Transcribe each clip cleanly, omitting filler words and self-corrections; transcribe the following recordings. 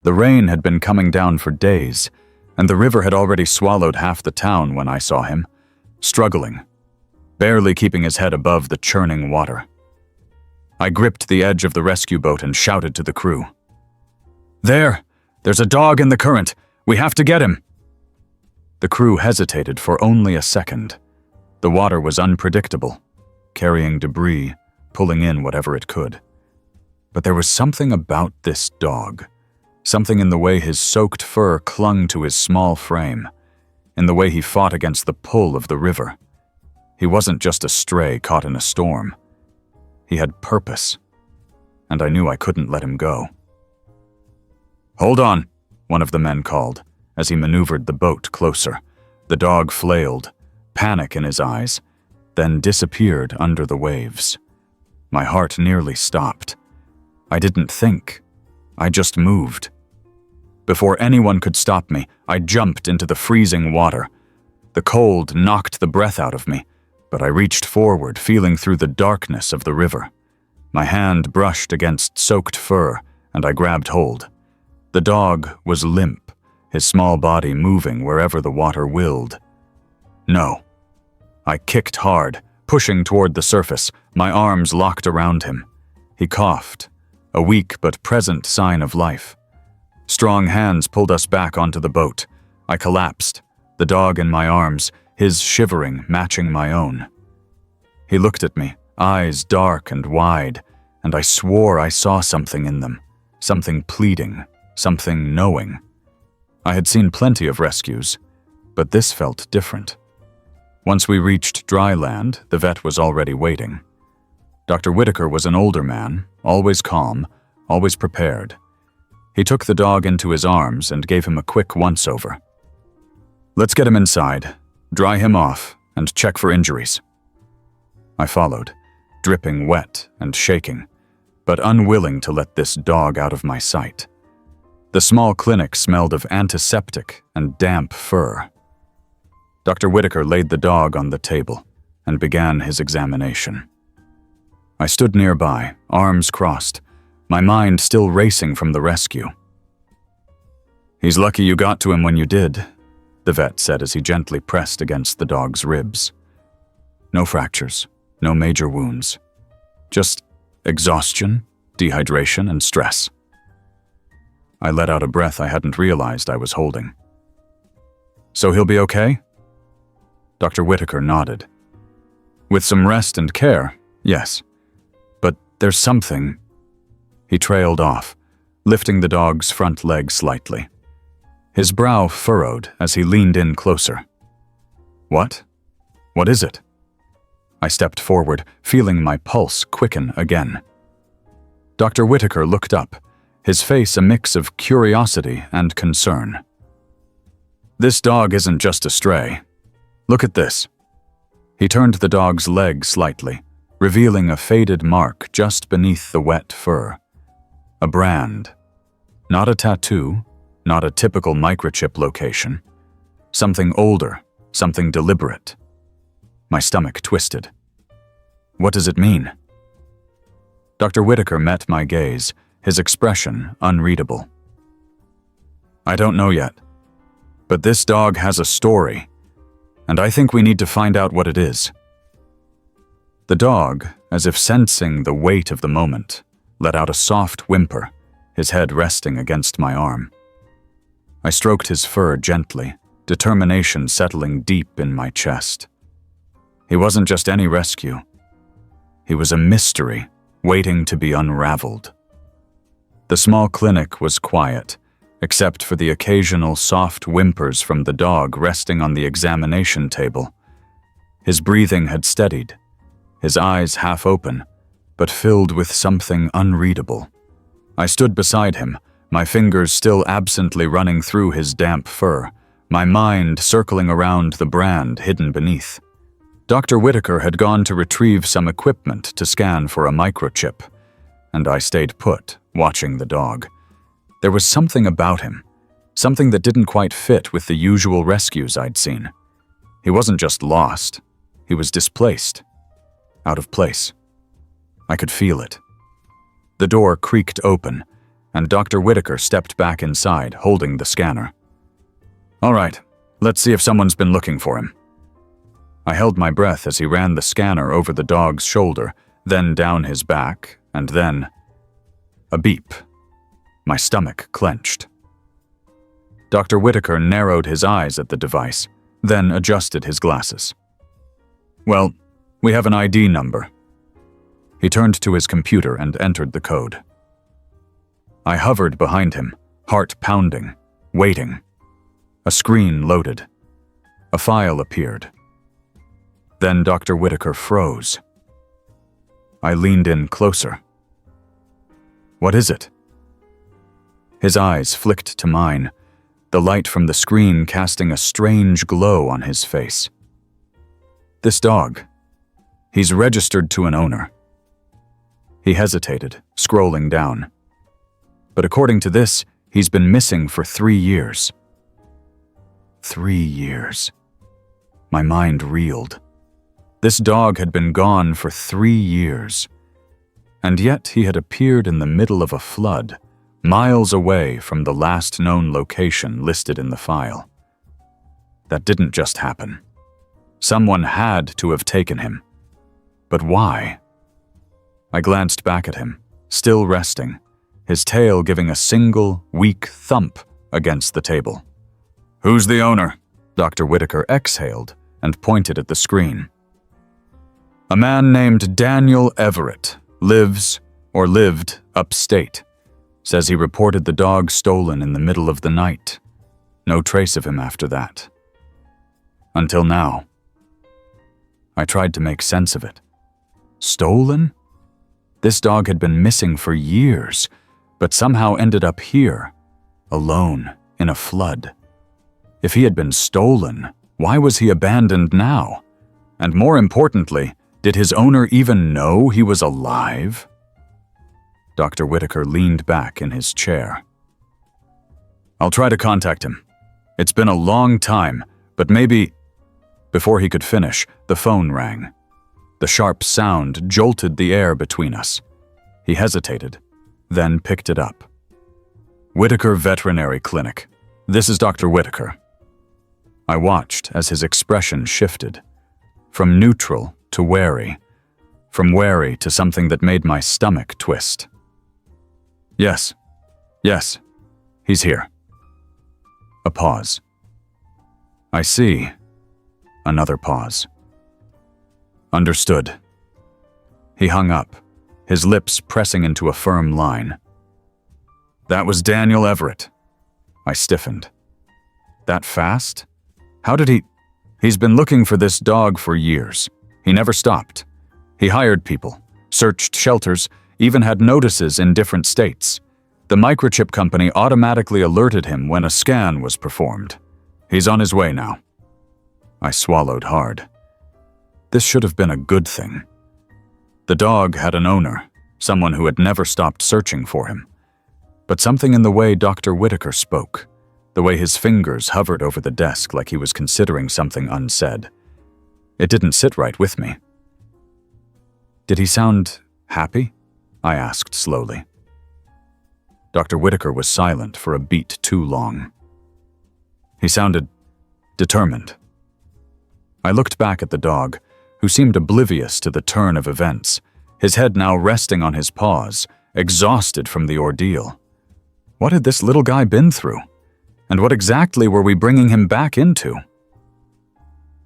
The rain had been coming down for days, and the river had already swallowed half the town when I saw him, struggling, barely keeping his head above the churning water. I gripped the edge of the rescue boat and shouted to the crew. There's a dog in the current. We have to get him." The crew hesitated for only a second. The water was unpredictable, carrying debris, pulling in whatever it could. But there was something about this dog, something in the way his soaked fur clung to his small frame, in the way he fought against the pull of the river. He wasn't just a stray caught in a storm. He had purpose, and I knew I couldn't let him go. "Hold on," one of the men called, as he maneuvered the boat closer. The dog flailed, panic in his eyes, then disappeared under the waves. My heart nearly stopped. I didn't think. I just moved. Before anyone could stop me, I jumped into the freezing water. The cold knocked the breath out of me, but I reached forward, feeling through the darkness of the river. My hand brushed against soaked fur, and I grabbed hold. The dog was limp, his small body moving wherever the water willed. No. I kicked hard, pushing toward the surface, my arms locked around him. He coughed, a weak but present sign of life. Strong hands pulled us back onto the boat. I collapsed, the dog in my arms, his shivering matching my own. He looked at me, eyes dark and wide, and I swore I saw something in them, something pleading, something knowing. I had seen plenty of rescues, but this felt different. Once we reached dry land, the vet was already waiting. Dr. Whitaker was an older man, always calm, always prepared. He took the dog into his arms and gave him a quick once-over. "Let's get him inside, dry him off, and check for injuries." I followed, dripping wet and shaking, but unwilling to let this dog out of my sight. The small clinic smelled of antiseptic and damp fur. Dr. Whitaker laid the dog on the table and began his examination. I stood nearby, arms crossed, my mind still racing from the rescue. "He's lucky you got to him when you did," the vet said as he gently pressed against the dog's ribs. "No fractures, no major wounds. Just exhaustion, dehydration, and stress." I let out a breath I hadn't realized I was holding. "So he'll be okay?" Dr. Whitaker nodded. "With some rest and care, yes. But there's something..." He trailed off, lifting the dog's front leg slightly. His brow furrowed as he leaned in closer. "What? What is it?" I stepped forward, feeling my pulse quicken again. Dr. Whitaker looked up, his face a mix of curiosity and concern. "This dog isn't just a stray. Look at this." He turned the dog's leg slightly, revealing a faded mark just beneath the wet fur. A brand. Not a tattoo, not a typical microchip location. Something older, something deliberate. My stomach twisted. "What does it mean?" Dr. Whitaker met my gaze, his expression unreadable. "I don't know yet, but this dog has a story, and I think we need to find out what it is." The dog, as if sensing the weight of the moment, let out a soft whimper, his head resting against my arm. I stroked his fur gently, determination settling deep in my chest. He wasn't just any rescue. He was a mystery waiting to be unraveled. The small clinic was quiet, except for the occasional soft whimpers from the dog resting on the examination table. His breathing had steadied, his eyes half open, but filled with something unreadable. I stood beside him, my fingers still absently running through his damp fur, my mind circling around the brand hidden beneath. Dr. Whitaker had gone to retrieve some equipment to scan for a microchip, and I stayed put, watching the dog. There was something about him, something that didn't quite fit with the usual rescues I'd seen. He wasn't just lost, he was displaced, out of place. I could feel it. The door creaked open, and Dr. Whitaker stepped back inside, holding the scanner. "All right, let's see if someone's been looking for him." I held my breath as he ran the scanner over the dog's shoulder, then down his back, and then a beep. My stomach clenched. Dr. Whitaker narrowed his eyes at the device, then adjusted his glasses. "Well, we have an ID number." He turned to his computer and entered the code. I hovered behind him, heart pounding, waiting. A screen loaded. A file appeared. Then Dr. Whitaker froze. I leaned in closer. "What is it?" His eyes flicked to mine, the light from the screen casting a strange glow on his face. "This dog. He's registered to an owner." He hesitated, scrolling down. "But according to this, he's been missing for 3 years." 3 years. My mind reeled. This dog had been gone for 3 years. And yet he had appeared in the middle of a flood, miles away from the last known location listed in the file. That didn't just happen. Someone had to have taken him. But why? I glanced back at him, still resting, his tail giving a single, weak thump against the table. "Who's the owner?" Dr. Whitaker exhaled and pointed at the screen. "A man named Daniel Everett lived upstate. Says he reported the dog stolen in the middle of the night. No trace of him after that. Until now." I tried to make sense of it. Stolen? This dog had been missing for years, but somehow ended up here, alone, in a flood. If he had been stolen, why was he abandoned now? And more importantly, did his owner even know he was alive? Dr. Whitaker leaned back in his chair. "I'll try to contact him. It's been a long time, but maybe—" Before he could finish, the phone rang. The sharp sound jolted the air between us. He hesitated, then picked it up. "Whitaker Veterinary Clinic. This is Dr. Whitaker." I watched as his expression shifted, from neutral to wary, from wary to something that made my stomach twist. Yes, he's here." A pause. "I see." Another pause. "Understood." He hung up, his lips pressing into a firm line. "That was Daniel Everett." I stiffened. "That fast? How did he—" "He's been looking for this dog for years. He never stopped. He hired people, searched shelters, even had notices in different states. The microchip company automatically alerted him when a scan was performed. He's on his way now." I swallowed hard. This should have been a good thing. The dog had an owner, someone who had never stopped searching for him. But something in the way Dr. Whitaker spoke, the way his fingers hovered over the desk like he was considering something unsaid, it didn't sit right with me. "Did he sound happy?" I asked slowly. Dr. Whitaker was silent for a beat too long. He sounded determined. I looked back at the dog, who seemed oblivious to the turn of events, his head now resting on his paws, exhausted from the ordeal. What had this little guy been through? And what exactly were we bringing him back into?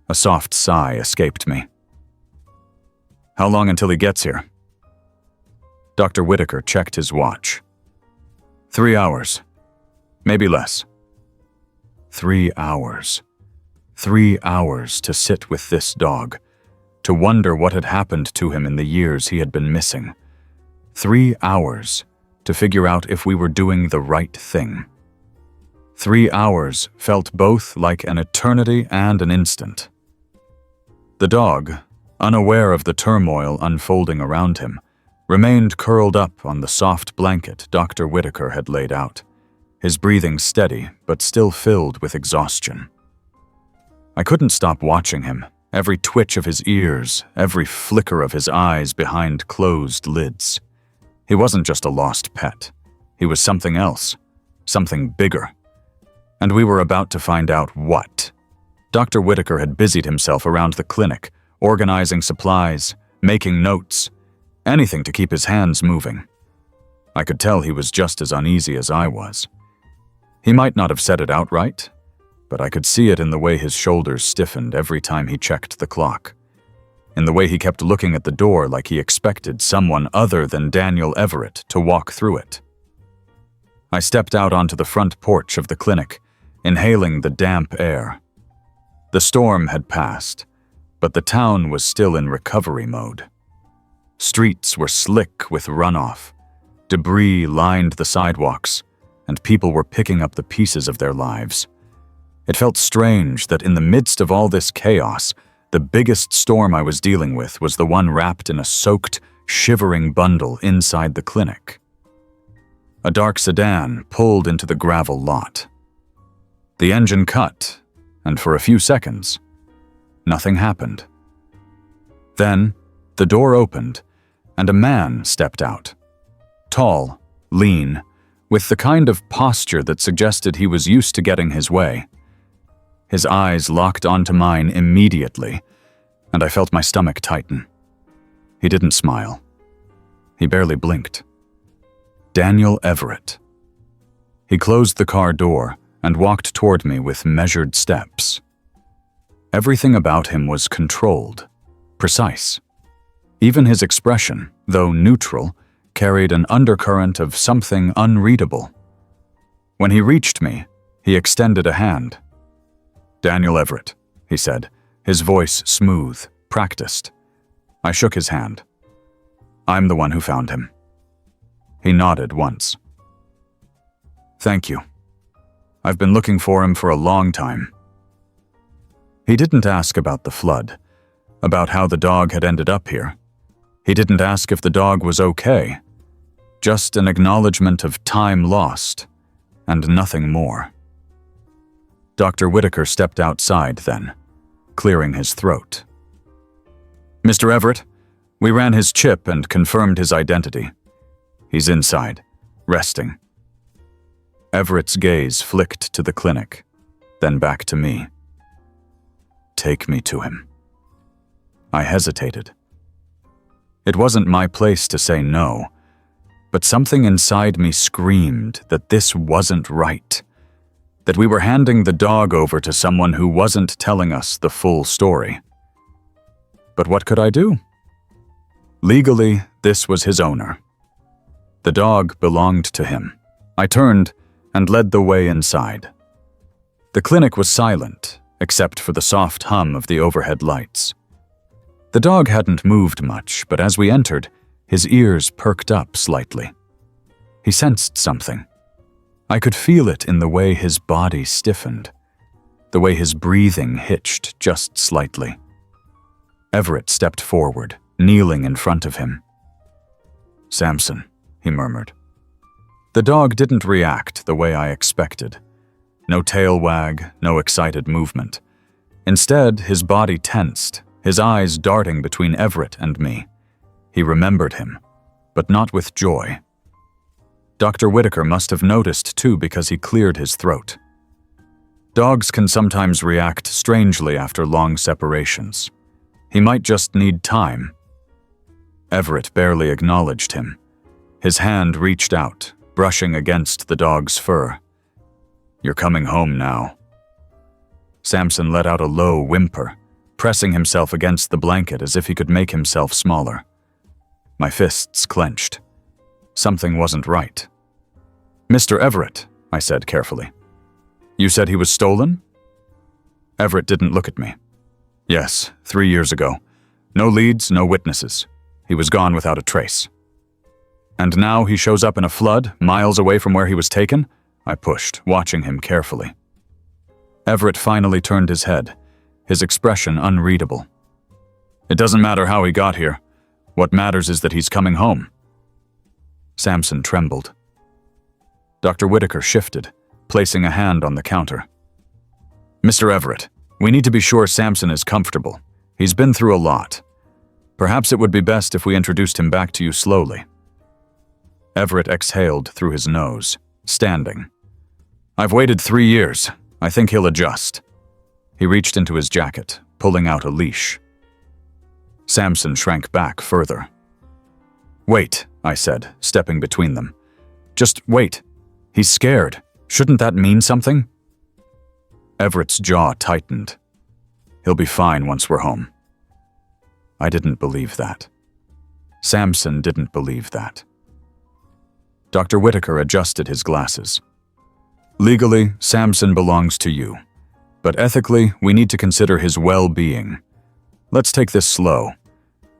A soft sigh escaped me. "How long until he gets here?" Dr. Whitaker checked his watch. 3 hours. Maybe less. 3 hours. 3 hours to sit with this dog, to wonder what had happened to him in the years he had been missing. 3 hours to figure out if we were doing the right thing. 3 hours felt both like an eternity and an instant. The dog, unaware of the turmoil unfolding around him, remained curled up on the soft blanket Dr. Whitaker had laid out, his breathing steady but still filled with exhaustion. I couldn't stop watching him, every twitch of his ears, every flicker of his eyes behind closed lids. He wasn't just a lost pet. He was something else, something bigger. And we were about to find out what. Dr. Whitaker had busied himself around the clinic, organizing supplies, making notes, anything to keep his hands moving. I could tell he was just as uneasy as I was. He might not have said it outright, but I could see it in the way his shoulders stiffened every time he checked the clock, in the way he kept looking at the door like he expected someone other than Daniel Everett to walk through it. I stepped out onto the front porch of the clinic, inhaling the damp air. The storm had passed, but the town was still in recovery mode. Streets were slick with runoff. Debris lined the sidewalks, and people were picking up the pieces of their lives. It felt strange that in the midst of all this chaos, the biggest storm I was dealing with was the one wrapped in a soaked, shivering bundle inside the clinic. A dark sedan pulled into the gravel lot. The engine cut, and for a few seconds, nothing happened. Then, the door opened, and a man stepped out. Tall, lean, with the kind of posture that suggested he was used to getting his way. His eyes locked onto mine immediately, and I felt my stomach tighten. He didn't smile. He barely blinked. Daniel Everett. He closed the car door and walked toward me with measured steps. Everything about him was controlled, precise. Even his expression, though neutral, carried an undercurrent of something unreadable. When he reached me, he extended a hand. "Daniel Everett," he said, his voice smooth, practiced. I shook his hand. "I'm the one who found him." He nodded once. "Thank you. I've been looking for him for a long time." He didn't ask about the flood, about how the dog had ended up here. He didn't ask if the dog was okay. Just an acknowledgement of time lost, and nothing more. Dr. Whitaker stepped outside then, clearing his throat. "Mr. Everett, we ran his chip and confirmed his identity. He's inside, resting." Everett's gaze flicked to the clinic, then back to me. "Take me to him." I hesitated. It wasn't my place to say no, but something inside me screamed that this wasn't right, that we were handing the dog over to someone who wasn't telling us the full story. But what could I do? Legally, this was his owner. The dog belonged to him. I turned and led the way inside. The clinic was silent, except for the soft hum of the overhead lights. The dog hadn't moved much, but as we entered, his ears perked up slightly. He sensed something. I could feel it in the way his body stiffened, the way his breathing hitched just slightly. Everett stepped forward, kneeling in front of him. "Samson," he murmured. The dog didn't react the way I expected. No tail wag, no excited movement. Instead, his body tensed, his eyes darting between Everett and me. He remembered him, but not with joy. Dr. Whitaker must have noticed too because he cleared his throat. Dogs can sometimes react strangely after long separations. He might just need time. Everett barely acknowledged him. His hand reached out, brushing against the dog's fur. "You're coming home now." Samson let out a low whimper, pressing himself against the blanket as if he could make himself smaller. My fists clenched. Something wasn't right. "Mr. Everett," I said carefully. "You said he was stolen?" Everett didn't look at me. "Yes, 3 years ago. No leads, no witnesses. He was gone without a trace." "And now he shows up in a flood, miles away from where he was taken?" I pushed, watching him carefully. Everett finally turned his head, his expression unreadable. "It doesn't matter how he got here. What matters is that he's coming home." Samson trembled. Dr. Whitaker shifted, placing a hand on the counter. "Mr. Everett, we need to be sure Samson is comfortable. He's been through a lot. Perhaps it would be best if we introduced him back to you slowly." Everett exhaled through his nose, standing. "I've waited 3 years. I think he'll adjust." He reached into his jacket, pulling out a leash. Samson shrank back further. "Wait," I said, stepping between them. "Just wait. He's scared. Shouldn't that mean something?" Everett's jaw tightened. "He'll be fine once we're home." I didn't believe that. Samson didn't believe that. Dr. Whitaker adjusted his glasses. "Legally, Samson belongs to you. But ethically, we need to consider his well-being. Let's take this slow.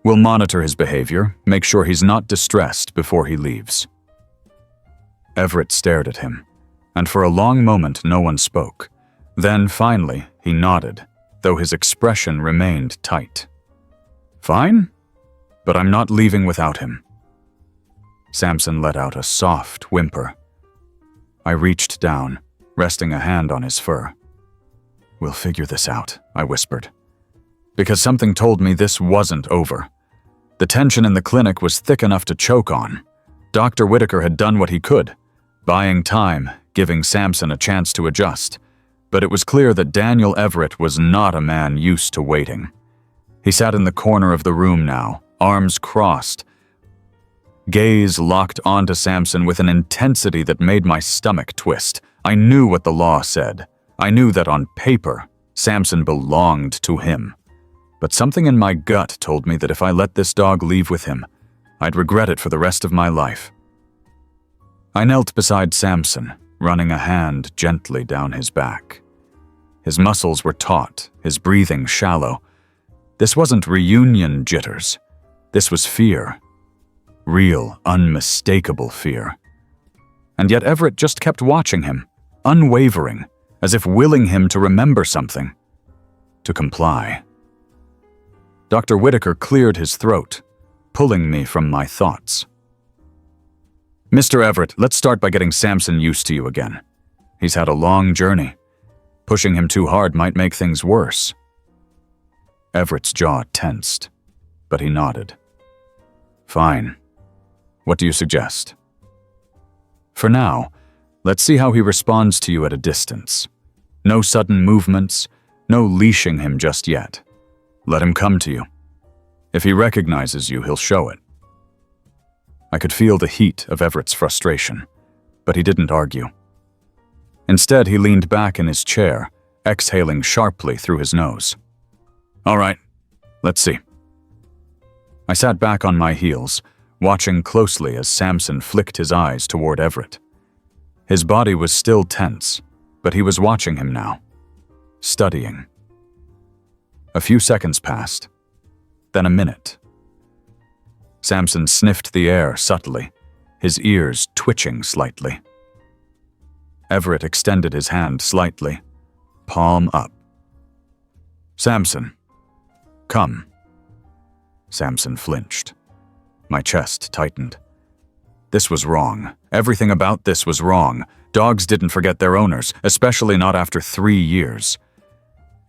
We'll monitor his behavior, make sure he's not distressed before he leaves." Everett stared at him, and for a long moment no one spoke. Then, finally, he nodded, though his expression remained tight. "Fine, but I'm not leaving without him." Samson let out a soft whimper. I reached down, resting a hand on his fur. "We'll figure this out," I whispered. Because something told me this wasn't over. The tension in the clinic was thick enough to choke on. Dr. Whitaker had done what he could, buying time, giving Samson a chance to adjust. But it was clear that Daniel Everett was not a man used to waiting. He sat in the corner of the room now, arms crossed, gaze locked onto Samson with an intensity that made my stomach twist. I knew what the law said. I knew that on paper, Samson belonged to him. But something in my gut told me that if I let this dog leave with him, I'd regret it for the rest of my life. I knelt beside Samson, running a hand gently down his back. His muscles were taut, his breathing shallow. This wasn't reunion jitters. This was fear. Real, unmistakable fear. And yet Everett just kept watching him, unwavering, as if willing him to remember something, to comply. Dr. Whitaker cleared his throat, pulling me from my thoughts. "Mr. Everett, let's start by getting Samson used to you again. He's had a long journey. Pushing him too hard might make things worse." Everett's jaw tensed, but he nodded. "Fine. What do you suggest?" "For now, let's see how he responds to you at a distance. No sudden movements, no leashing him just yet. Let him come to you. If he recognizes you, he'll show it." I could feel the heat of Everett's frustration, but he didn't argue. Instead, he leaned back in his chair, exhaling sharply through his nose. "All right, let's see." I sat back on my heels, watching closely as Samson flicked his eyes toward Everett. His body was still tense, but he was watching him now, studying. A few seconds passed, then a minute. Samson sniffed the air subtly, his ears twitching slightly. Everett extended his hand slightly, palm up. "Samson, come." Samson flinched. My chest tightened. This was wrong. Everything about this was wrong. Dogs didn't forget their owners, especially not after 3 years.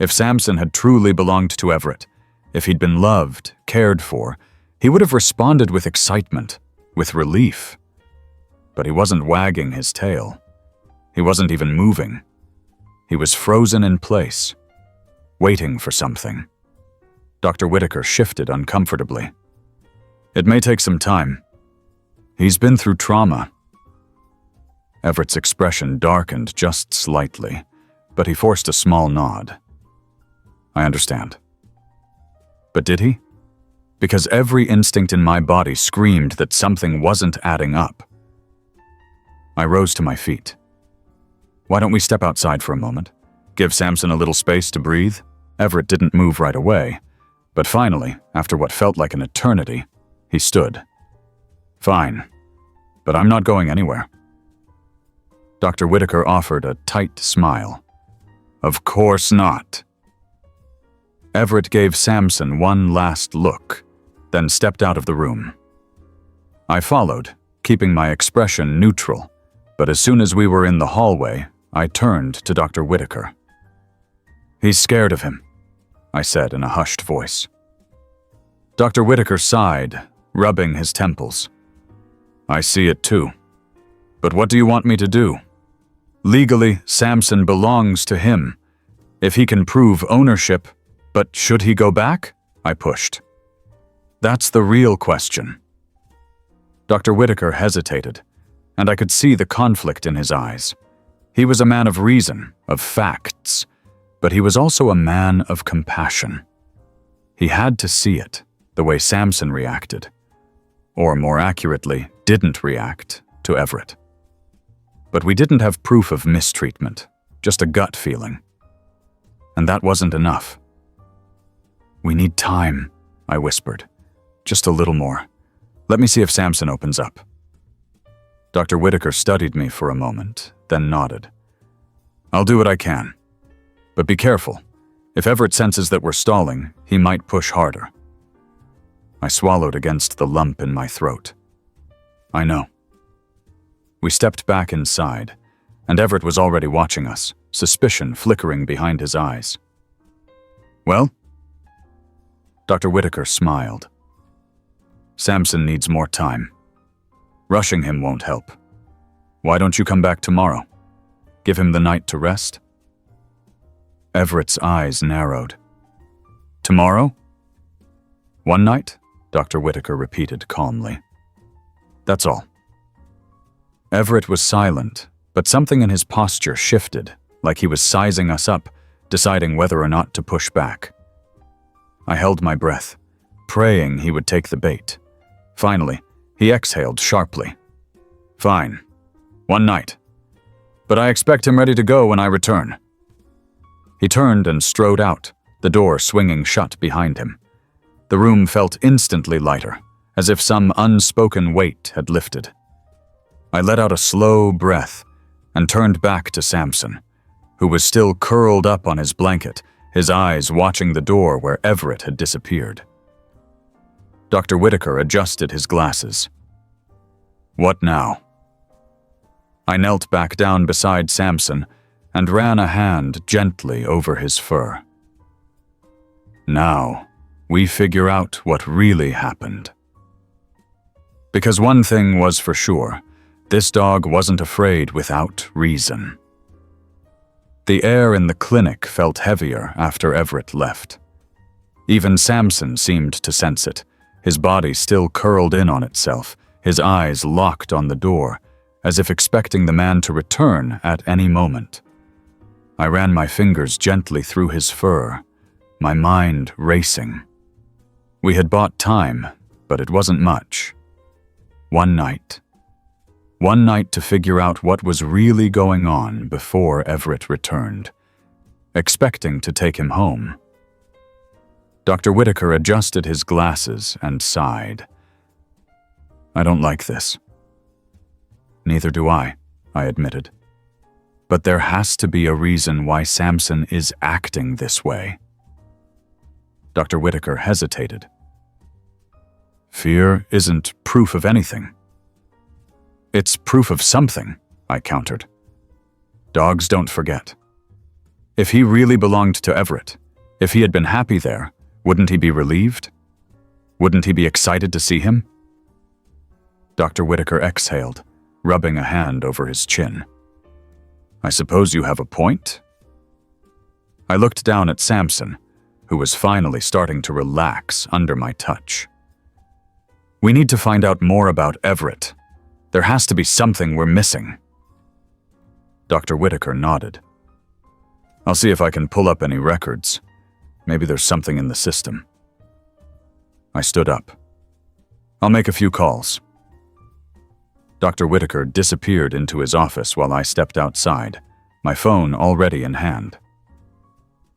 If Samson had truly belonged to Everett, if he'd been loved, cared for, he would have responded with excitement, with relief. But he wasn't wagging his tail. He wasn't even moving. He was frozen in place, waiting for something. Dr. Whitaker shifted uncomfortably. "It may take some time. He's been through trauma." Everett's expression darkened just slightly, but he forced a small nod. "I understand." But did he? Because every instinct in my body screamed that something wasn't adding up. I rose to my feet. "Why don't we step outside for a moment? Give Samson a little space to breathe?" Everett didn't move right away, but finally, after what felt like an eternity, he stood. "Fine, but I'm not going anywhere." Dr. Whitaker offered a tight smile. "Of course not." Everett gave Samson one last look, then stepped out of the room. I followed, keeping my expression neutral, but as soon as we were in the hallway, I turned to Dr. Whitaker. "He's scared of him," I said in a hushed voice. Dr. Whitaker sighed, rubbing his temples. I see it too. But what do you want me to do? Legally, Samson belongs to him. If he can prove ownership, but should he go back? I pushed. That's the real question. Dr. Whitaker hesitated, and I could see the conflict in his eyes. He was a man of reason, of facts, but he was also a man of compassion. He had to see it, the way Samson reacted, or more accurately, didn't react to Everett. But we didn't have proof of mistreatment, just a gut feeling. And that wasn't enough. We need time, I whispered. Just a little more. Let me see if Samson opens up. Dr. Whitaker studied me for a moment, then nodded. I'll do what I can. But be careful. If Everett senses that we're stalling, he might push harder. I swallowed against the lump in my throat. I know. We stepped back inside, and Everett was already watching us, suspicion flickering behind his eyes. Well? Dr. Whitaker smiled. Samson needs more time. Rushing him won't help. Why don't you come back tomorrow? Give him the night to rest? Everett's eyes narrowed. Tomorrow? One night? Dr. Whitaker repeated calmly. That's all. Everett was silent, but something in his posture shifted, like he was sizing us up, deciding whether or not to push back. I held my breath, praying he would take the bait. Finally, he exhaled sharply. Fine. One night. But I expect him ready to go when I return. He turned and strode out, the door swinging shut behind him. The room felt instantly lighter, as if some unspoken weight had lifted. I let out a slow breath and turned back to Samson, who was still curled up on his blanket, his eyes watching the door where Everett had disappeared. Dr. Whitaker adjusted his glasses. What now? I knelt back down beside Samson and ran a hand gently over his fur. Now, we figure out what really happened. Because one thing was for sure, this dog wasn't afraid without reason. The air in the clinic felt heavier after Everett left. Even Samson seemed to sense it, his body still curled in on itself, his eyes locked on the door, as if expecting the man to return at any moment. I ran my fingers gently through his fur, my mind racing. We had bought time, but it wasn't much. One night to figure out what was really going on before Everett returned, expecting to take him home. Dr. Whitaker adjusted his glasses and sighed. I don't like this. Neither do I admitted. But there has to be a reason why Samson is acting this way. Dr. Whitaker hesitated. Fear isn't proof of anything. It's proof of something, I countered. Dogs don't forget. If he really belonged to Everett, if he had been happy there, wouldn't he be relieved? Wouldn't he be excited to see him? Dr. Whitaker exhaled, rubbing a hand over his chin. I suppose you have a point? I looked down at Samson, who was finally starting to relax under my touch. We need to find out more about Everett. There has to be something we're missing. Dr. Whitaker nodded. I'll see if I can pull up any records. Maybe there's something in the system. I stood up. I'll make a few calls. Dr. Whitaker disappeared into his office while I stepped outside, my phone already in hand.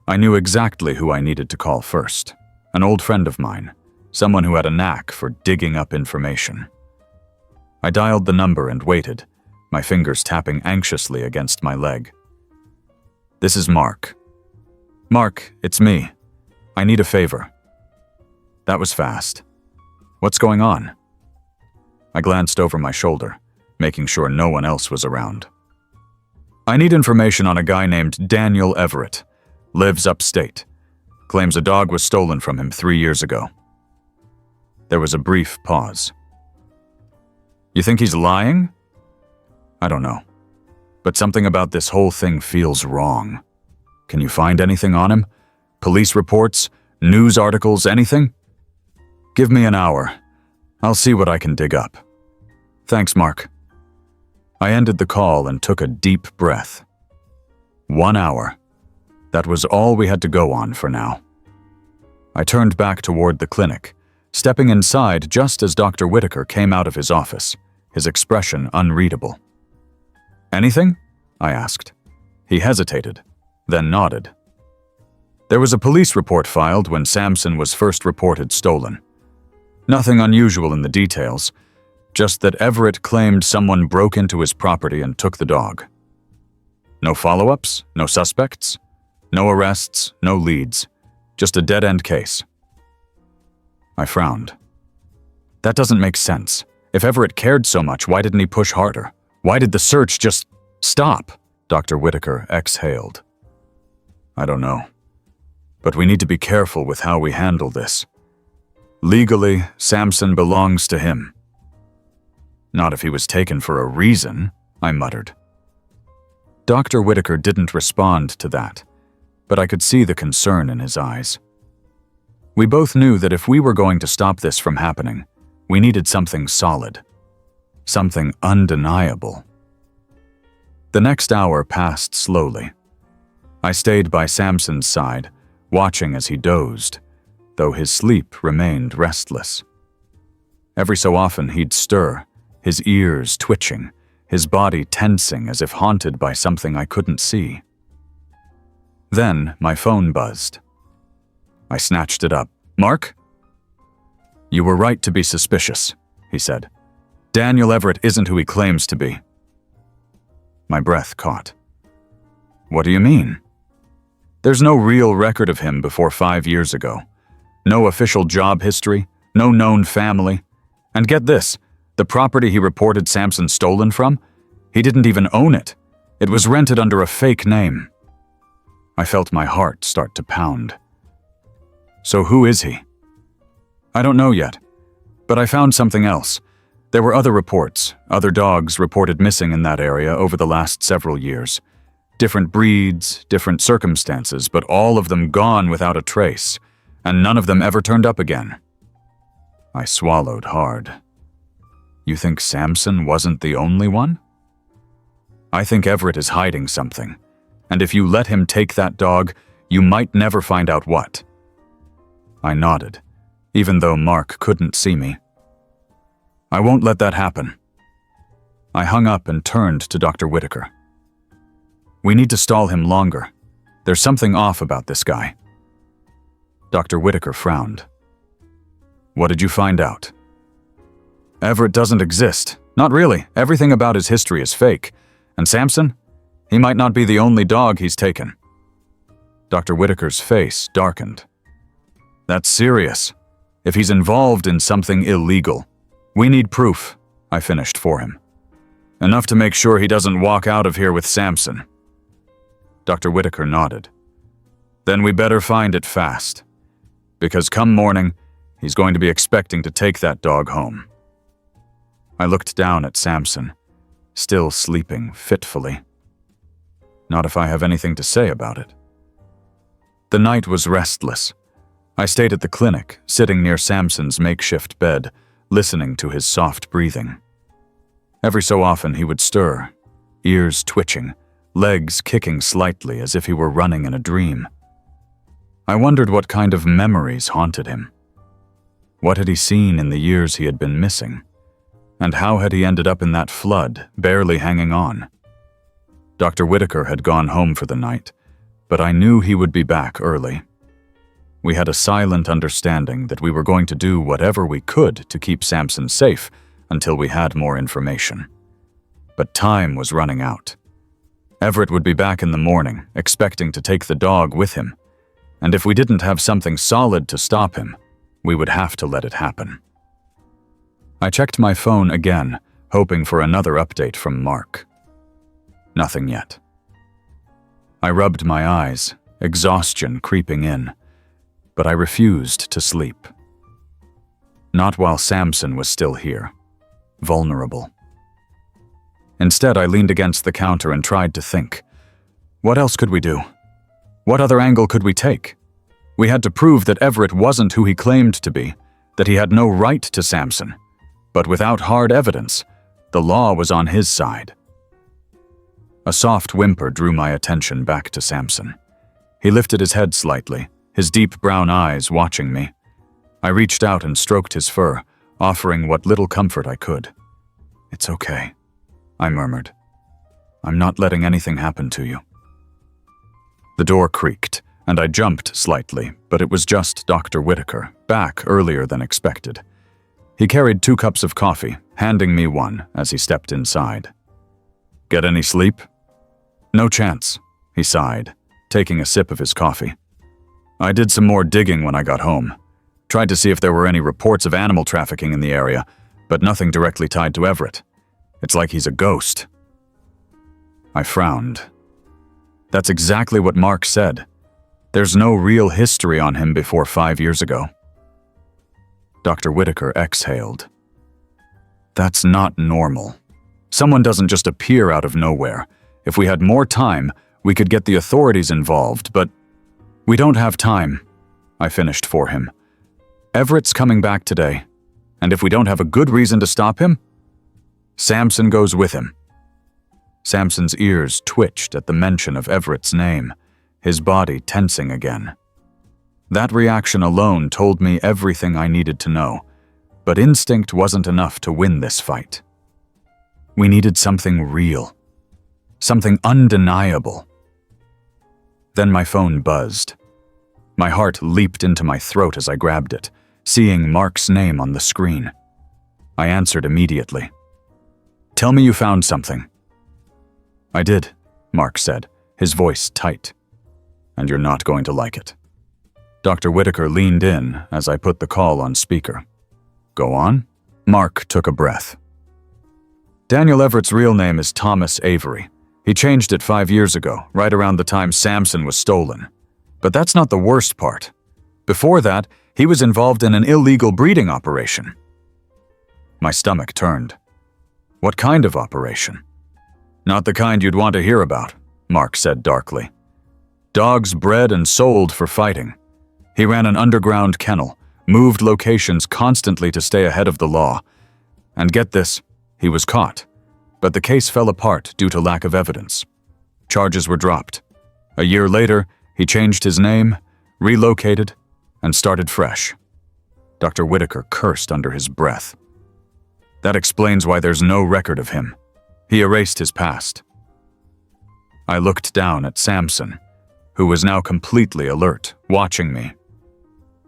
I knew exactly who I needed to call first, an old friend of mine, someone who had a knack for digging up information. I dialed the number and waited, my fingers tapping anxiously against my leg. This is Mark. Mark, it's me. I need a favor. That was fast. What's going on? I glanced over my shoulder, making sure no one else was around. I need information on a guy named Daniel Everett. Lives upstate. Claims a dog was stolen from him 3 years ago. There was a brief pause. You think he's lying? I don't know. But something about this whole thing feels wrong. Can you find anything on him? Police reports? News articles? Anything? Give me an hour. I'll see what I can dig up. Thanks, Mark. I ended the call and took a deep breath. 1 hour. That was all we had to go on for now. I turned back toward the clinic, stepping inside just as Dr. Whitaker came out of his office, his expression unreadable. Anything? I asked. He hesitated, then nodded. There was a police report filed when Samson was first reported stolen. Nothing unusual in the details, just that Everett claimed someone broke into his property and took the dog. No follow-ups, no suspects, no arrests, no leads, just a dead-end case. I frowned. That doesn't make sense. If Everett cared so much, why didn't he push harder? Why did the search just stop? Dr. Whitaker exhaled. I don't know. But we need to be careful with how we handle this. Legally, Samson belongs to him. Not if he was taken for a reason, I muttered. Dr. Whitaker didn't respond to that, but I could see the concern in his eyes. We both knew that if we were going to stop this from happening, we needed something solid, something undeniable. The next hour passed slowly. I stayed by Samson's side, watching as he dozed, though his sleep remained restless. Every so often he'd stir, his ears twitching, his body tensing as if haunted by something I couldn't see. Then my phone buzzed. I snatched it up. Mark? You were right to be suspicious, he said. Daniel Everett isn't who he claims to be. My breath caught. What do you mean? There's no real record of him before 5 years ago. No official job history, no known family. And get this, the property he reported Samson stolen from, he didn't even own it. It was rented under a fake name. I felt my heart start to pound. So who is he? I don't know yet, but I found something else. There were other reports, other dogs reported missing in that area over the last several years. Different breeds, different circumstances, but all of them gone without a trace, and none of them ever turned up again. I swallowed hard. You think Samson wasn't the only one? I think Everett is hiding something, and if you let him take that dog, you might never find out what. I nodded, even though Mark couldn't see me. I won't let that happen. I hung up and turned to Dr. Whitaker. We need to stall him longer. There's something off about this guy. Dr. Whitaker frowned. What did you find out? Everett doesn't exist. Not really. Everything about his history is fake. And Samson? He might not be the only dog he's taken. Dr. Whitaker's face darkened. That's serious. If he's involved in something illegal, we need proof, I finished for him. Enough to make sure he doesn't walk out of here with Samson. Dr. Whitaker nodded. Then we better find it fast. Because come morning, he's going to be expecting to take that dog home. I looked down at Samson, still sleeping fitfully. Not if I have anything to say about it. The night was restless. I stayed at the clinic, sitting near Samson's makeshift bed, listening to his soft breathing. Every so often he would stir, ears twitching, legs kicking slightly as if he were running in a dream. I wondered what kind of memories haunted him. What had he seen in the years he had been missing? And how had he ended up in that flood, barely hanging on? Dr. Whitaker had gone home for the night, but I knew he would be back early. We had a silent understanding that we were going to do whatever we could to keep Samson safe until we had more information. But time was running out. Everett would be back in the morning, expecting to take the dog with him, and if we didn't have something solid to stop him, we would have to let it happen. I checked my phone again, hoping for another update from Mark. Nothing yet. I rubbed my eyes, exhaustion creeping in, but I refused to sleep. Not while Samson was still here. vulnerable. Instead, I leaned against the counter and tried to think. What else could we do? What other angle could we take? We had to prove that Everett wasn't who he claimed to be, that he had no right to Samson. But without hard evidence, the law was on his side. A soft whimper drew my attention back to Samson. He lifted his head slightly, his deep brown eyes watching me. I reached out and stroked his fur, offering what little comfort I could. "It's okay," I murmured. "I'm not letting anything happen to you." The door creaked, and I jumped slightly, but it was just Dr. Whitaker, back earlier than expected. He carried 2 cups of coffee, handing me one as he stepped inside. "Get any sleep?" "No chance," he sighed, taking a sip of his coffee. "I did some more digging when I got home. Tried to see if there were any reports of animal trafficking in the area, but nothing directly tied to Everett. It's like he's a ghost." I frowned. That's exactly what Mark said. There's no real history on him before 5 years ago. Dr. Whitaker exhaled. "That's not normal. Someone doesn't just appear out of nowhere. If we had more time, we could get the authorities involved, but we don't have time," I finished for him. "Everett's coming back today, and if we don't have a good reason to stop him, Samson goes with him." Samson's ears twitched at the mention of Everett's name, his body tensing again. That reaction alone told me everything I needed to know, but instinct wasn't enough to win this fight. We needed something real, something undeniable. Then my phone buzzed. My heart leaped into my throat as I grabbed it, seeing Mark's name on the screen. I answered immediately. "Tell me you found something." "I did," Mark said, his voice tight. "And you're not going to like it." Dr. Whitaker leaned in as I put the call on speaker. "Go on?" Mark took a breath. "Daniel Everett's real name is Thomas Avery. He changed it 5 years ago, right around the time Samson was stolen. But that's not the worst part. Before that, he was involved in an illegal breeding operation." My stomach turned. "What kind of operation?" "Not the kind you'd want to hear about," Mark said darkly. "Dogs bred and sold for fighting. He ran an underground kennel, moved locations constantly to stay ahead of the law. And get this, he was caught. But the case fell apart due to lack of evidence. Charges were dropped. A year later, he changed his name, relocated, and started fresh." Dr. Whitaker cursed under his breath. "That explains why there's no record of him. He erased his past." I looked down at Samson, who was now completely alert, watching me.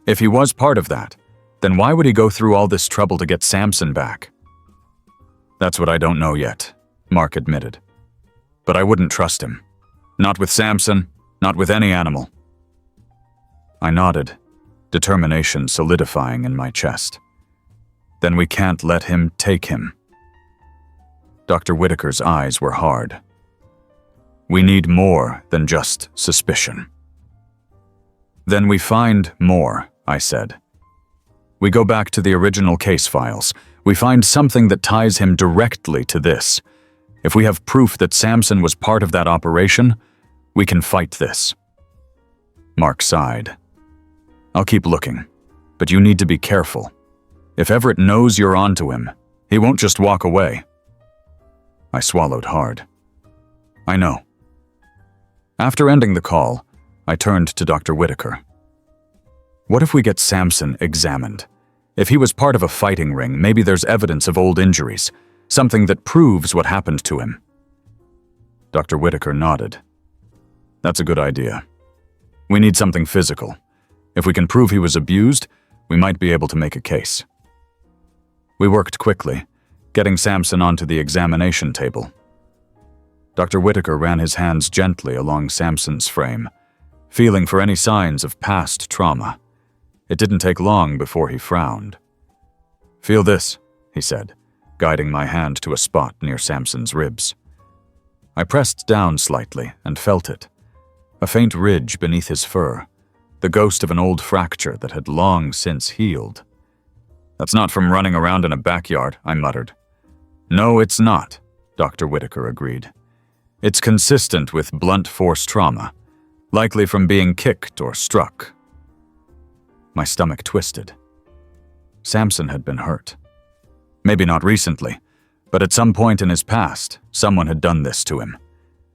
If he was part of that, then why would he go through all this trouble to get Samson back? "That's what I don't know yet," Mark admitted. "But I wouldn't trust him. Not with Samson, not with any animal." I nodded, determination solidifying in my chest. "Then we can't let him take him." Dr. Whitaker's eyes were hard. "We need more than just suspicion." "Then we find more," I said. "We go back to the original case files. We find something that ties him directly to this. If we have proof that Samson was part of that operation, we can fight this." Mark sighed. "I'll keep looking, but you need to be careful. If Everett knows you're onto him, he won't just walk away." I swallowed hard. "I know." After ending the call, I turned to Dr. Whitaker. "What if we get Samson examined? If he was part of a fighting ring, maybe there's evidence of old injuries, something that proves what happened to him." Dr. Whitaker nodded. "That's a good idea. We need something physical. If we can prove he was abused, we might be able to make a case." We worked quickly, getting Samson onto the examination table. Dr. Whitaker ran his hands gently along Samson's frame, feeling for any signs of past trauma. It didn't take long before he frowned. "Feel this," he said, guiding my hand to a spot near Samson's ribs. I pressed down slightly and felt it. A faint ridge beneath his fur, the ghost of an old fracture that had long since healed. "That's not from running around in a backyard," I muttered. No, it's not, Dr. Whitaker agreed. It's consistent with blunt force trauma, likely from being kicked or struck. My stomach twisted. Samson had been hurt. Maybe not recently, but at some point in his past, someone had done this to him.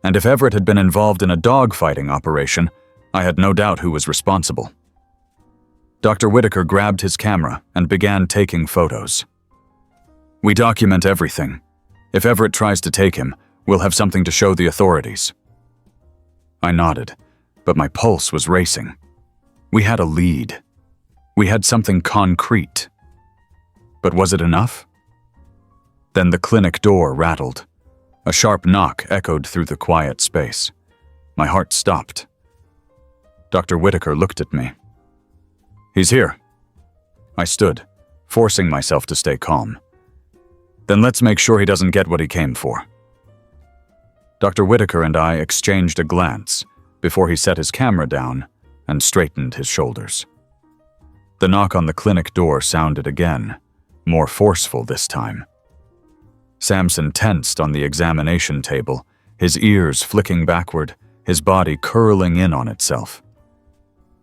And if Everett had been involved in a dog-fighting operation, I had no doubt who was responsible. Dr. Whitaker grabbed his camera and began taking photos. We document everything. If Everett tries to take him, we'll have something to show the authorities. I nodded, but my pulse was racing. We had a lead. We had something concrete. But was it enough? Then the clinic door rattled. A sharp knock echoed through the quiet space. My heart stopped. Dr. Whitaker looked at me. He's here. I stood, forcing myself to stay calm. Then let's make sure he doesn't get what he came for. Dr. Whitaker and I exchanged a glance before he set his camera down and straightened his shoulders. The knock on the clinic door sounded again, more forceful this time. Samson tensed on the examination table, his ears flicking backward, his body curling in on itself.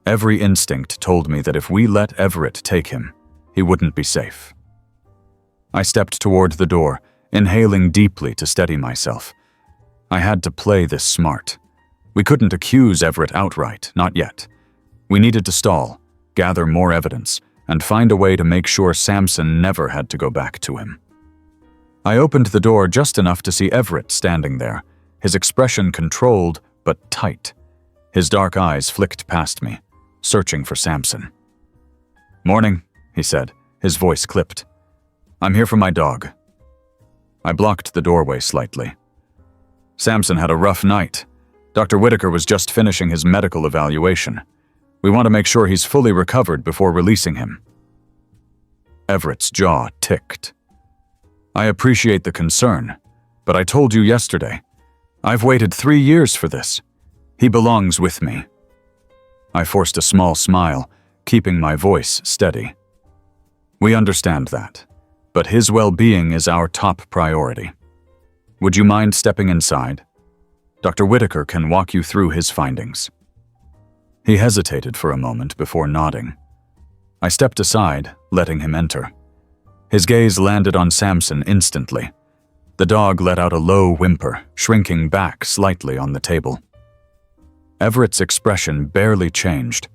Every instinct told me that if we let Everett take him, he wouldn't be safe. I stepped toward the door, inhaling deeply to steady myself. I had to play this smart. We couldn't accuse Everett outright, not yet. We needed to stall, gather more evidence, and find a way to make sure Samson never had to go back to him. I opened the door just enough to see Everett standing there, his expression controlled but tight. His dark eyes flicked past me, searching for Samson. "Morning," he said, his voice clipped. "I'm here for my dog." I blocked the doorway slightly. Samson had a rough night. Dr. Whitaker was just finishing his medical evaluation. We want to make sure he's fully recovered before releasing him. Everett's jaw ticked. I appreciate the concern, but I told you yesterday. I've waited 3 years for this. He belongs with me. I forced a small smile, keeping my voice steady. We understand that, but his well-being is our top priority. Would you mind stepping inside? Dr. Whitaker can walk you through his findings. He hesitated for a moment before nodding. I stepped aside, letting him enter. His gaze landed on Samson instantly. The dog let out a low whimper, shrinking back slightly on the table. Everett's expression barely changed,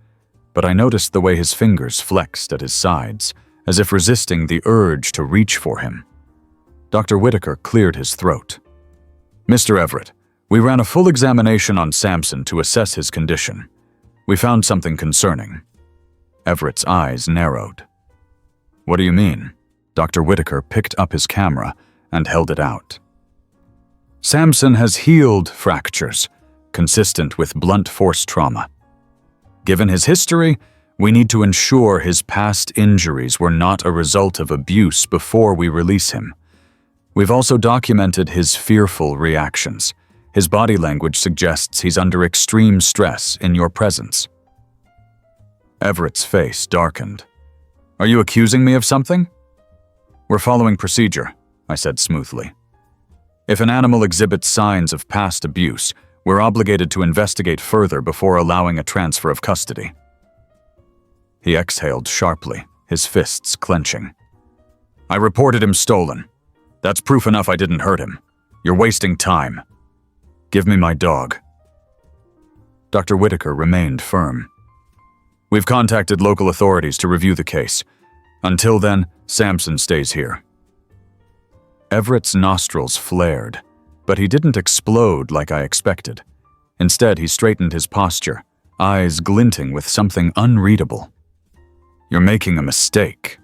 but I noticed the way his fingers flexed at his sides, as if resisting the urge to reach for him. Dr. Whitaker cleared his throat. "Mr. Everett, we ran a full examination on Samson to assess his condition. We found something concerning." Everett's eyes narrowed. "What do you mean?" Dr. Whitaker picked up his camera and held it out. "Samson has healed fractures, consistent with blunt force trauma. Given his history, we need to ensure his past injuries were not a result of abuse before we release him. We've also documented his fearful reactions. His body language suggests he's under extreme stress in your presence." Everett's face darkened. "Are you accusing me of something?" "We're following procedure," I said smoothly. "If an animal exhibits signs of past abuse, we're obligated to investigate further before allowing a transfer of custody." He exhaled sharply, his fists clenching. "I reported him stolen. That's proof enough I didn't hurt him. You're wasting time. Give me my dog." Dr. Whitaker remained firm. "We've contacted local authorities to review the case. Until then, Samson stays here." Everett's nostrils flared, but he didn't explode like I expected. Instead, he straightened his posture, eyes glinting with something unreadable. "You're making a mistake."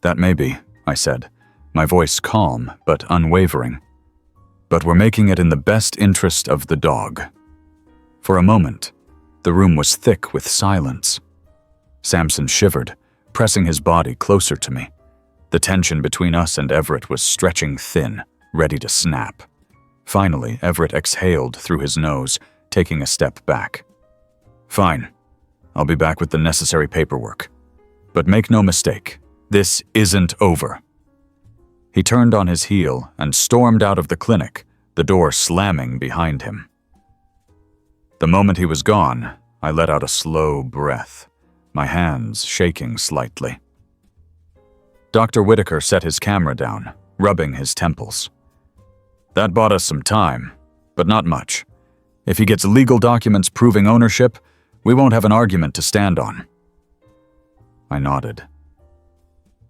"That may be," I said, my voice calm but unwavering. "But we're making it in the best interest of the dog." For a moment, the room was thick with silence. Samson shivered, pressing his body closer to me. The tension between us and Everett was stretching thin, ready to snap. Finally, Everett exhaled through his nose, taking a step back. "Fine. I'll be back with the necessary paperwork. But make no mistake, this isn't over." He turned on his heel and stormed out of the clinic, the door slamming behind him. The moment he was gone, I let out a slow breath, my hands shaking slightly. Dr. Whitaker set his camera down, rubbing his temples. That bought us some time, but not much. If he gets legal documents proving ownership, we won't have an argument to stand on. I nodded.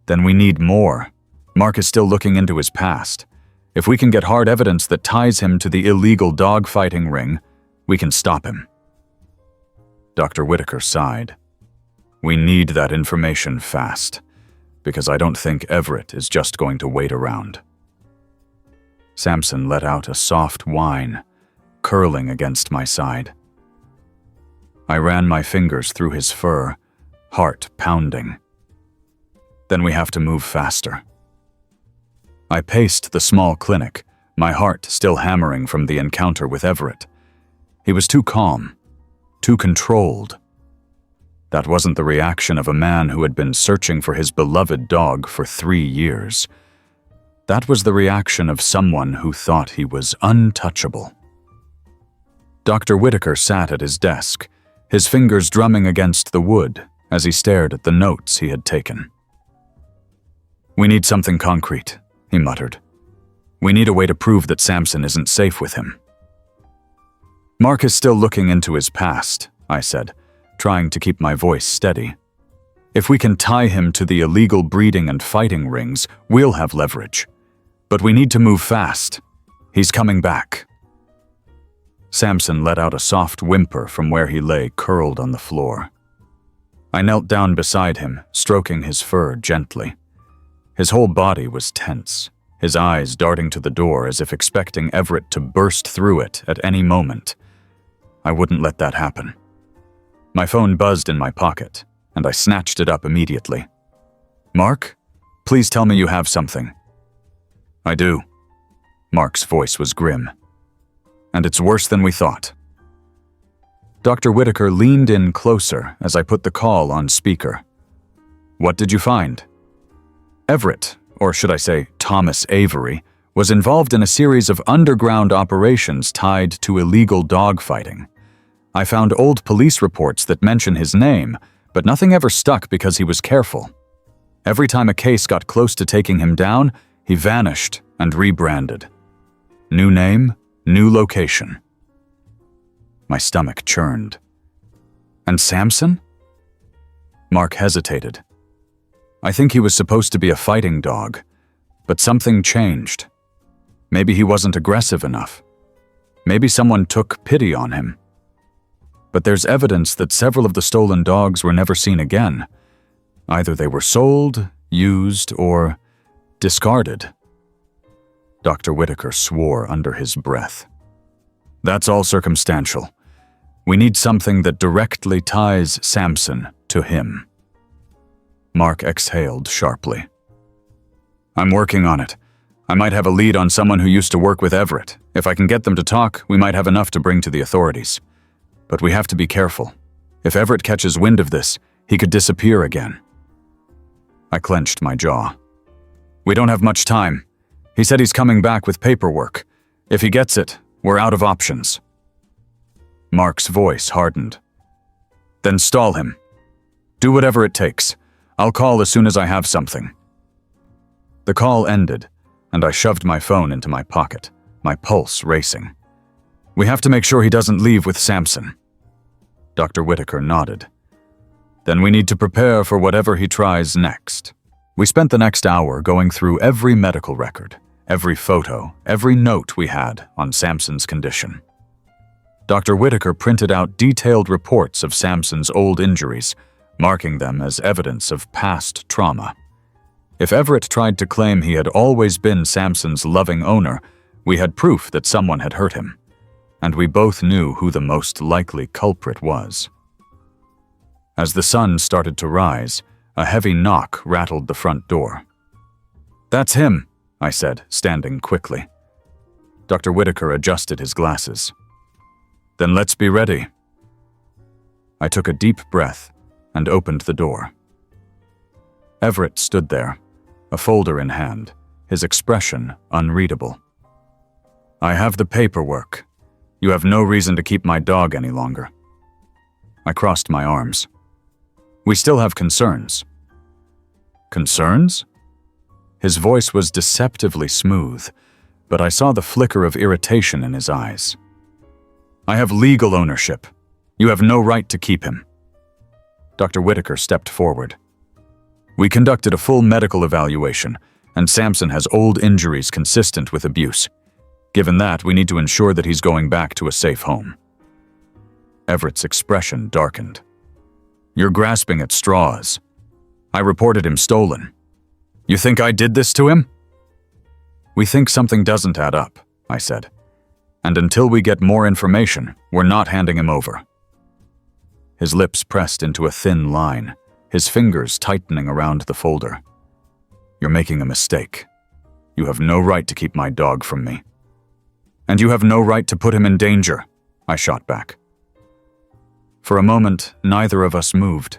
Then we need more. Mark is still looking into his past. If we can get hard evidence that ties him to the illegal dog-fighting ring, we can stop him. Dr. Whitaker sighed. We need that information fast, because I don't think Everett is just going to wait around. Samson let out a soft whine, curling against my side. I ran my fingers through his fur, heart pounding. Then we have to move faster. I paced the small clinic, my heart still hammering from the encounter with Everett. He was too calm, too controlled. That wasn't the reaction of a man who had been searching for his beloved dog for 3 years. That was the reaction of someone who thought he was untouchable. Dr. Whitaker sat at his desk, his fingers drumming against the wood as he stared at the notes he had taken. We need something concrete, he muttered. We need a way to prove that Samson isn't safe with him. Mark is still looking into his past, I said, trying to keep my voice steady. If we can tie him to the illegal breeding and fighting rings, we'll have leverage. But we need to move fast. He's coming back. Samson let out a soft whimper from where he lay curled on the floor. I knelt down beside him, stroking his fur gently. His whole body was tense, his eyes darting to the door as if expecting Everett to burst through it at any moment. I wouldn't let that happen. My phone buzzed in my pocket, and I snatched it up immediately. Mark, please tell me you have something. I do. Mark's voice was grim. And it's worse than we thought. Dr. Whitaker leaned in closer as I put the call on speaker. What did you find? Everett, or should I say Thomas Avery, was involved in a series of underground operations tied to illegal dogfighting. I found old police reports that mention his name, but nothing ever stuck because he was careful. Every time a case got close to taking him down, he vanished and rebranded. New name, new location. My stomach churned. And Samson? Mark hesitated. I think he was supposed to be a fighting dog, but something changed. Maybe he wasn't aggressive enough. Maybe someone took pity on him. But there's evidence that several of the stolen dogs were never seen again. Either they were sold, used, or discarded. Dr. Whitaker swore under his breath. That's all circumstantial. We need something that directly ties Samson to him. Mark exhaled sharply. I'm working on it. I might have a lead on someone who used to work with Everett. If I can get them to talk, we might have enough to bring to the authorities. But we have to be careful. If Everett catches wind of this, he could disappear again. I clenched my jaw. We don't have much time. He said he's coming back with paperwork. If he gets it, we're out of options. Mark's voice hardened. Then stall him. Do whatever it takes. I'll call as soon as I have something. The call ended, and I shoved my phone into my pocket, my pulse racing. We have to make sure he doesn't leave with Samson. Dr. Whitaker nodded. Then we need to prepare for whatever he tries next. We spent the next hour going through every medical record, every photo, every note we had on Samson's condition. Dr. Whitaker printed out detailed reports of Samson's old injuries, marking them as evidence of past trauma. If Everett tried to claim he had always been Samson's loving owner, we had proof that someone had hurt him, and we both knew who the most likely culprit was. As the sun started to rise, a heavy knock rattled the front door. That's him, I said, standing quickly. Dr. Whitaker adjusted his glasses. Then let's be ready. I took a deep breath and opened the door. Everett stood there, a folder in hand, his expression unreadable. "I have the paperwork. You have no reason to keep my dog any longer." I crossed my arms. "We still have concerns." "Concerns?" His voice was deceptively smooth, but I saw the flicker of irritation in his eyes. "I have legal ownership. You have no right to keep him." Dr. Whitaker stepped forward. "We conducted a full medical evaluation, and Samson has old injuries consistent with abuse. Given that, we need to ensure that he's going back to a safe home." Everett's expression darkened. "You're grasping at straws. I reported him stolen. You think I did this to him?" "We think something doesn't add up," I said. "And until we get more information, we're not handing him over." His lips pressed into a thin line, his fingers tightening around the folder. "You're making a mistake. You have no right to keep my dog from me." "And you have no right to put him in danger," I shot back. For a moment, neither of us moved.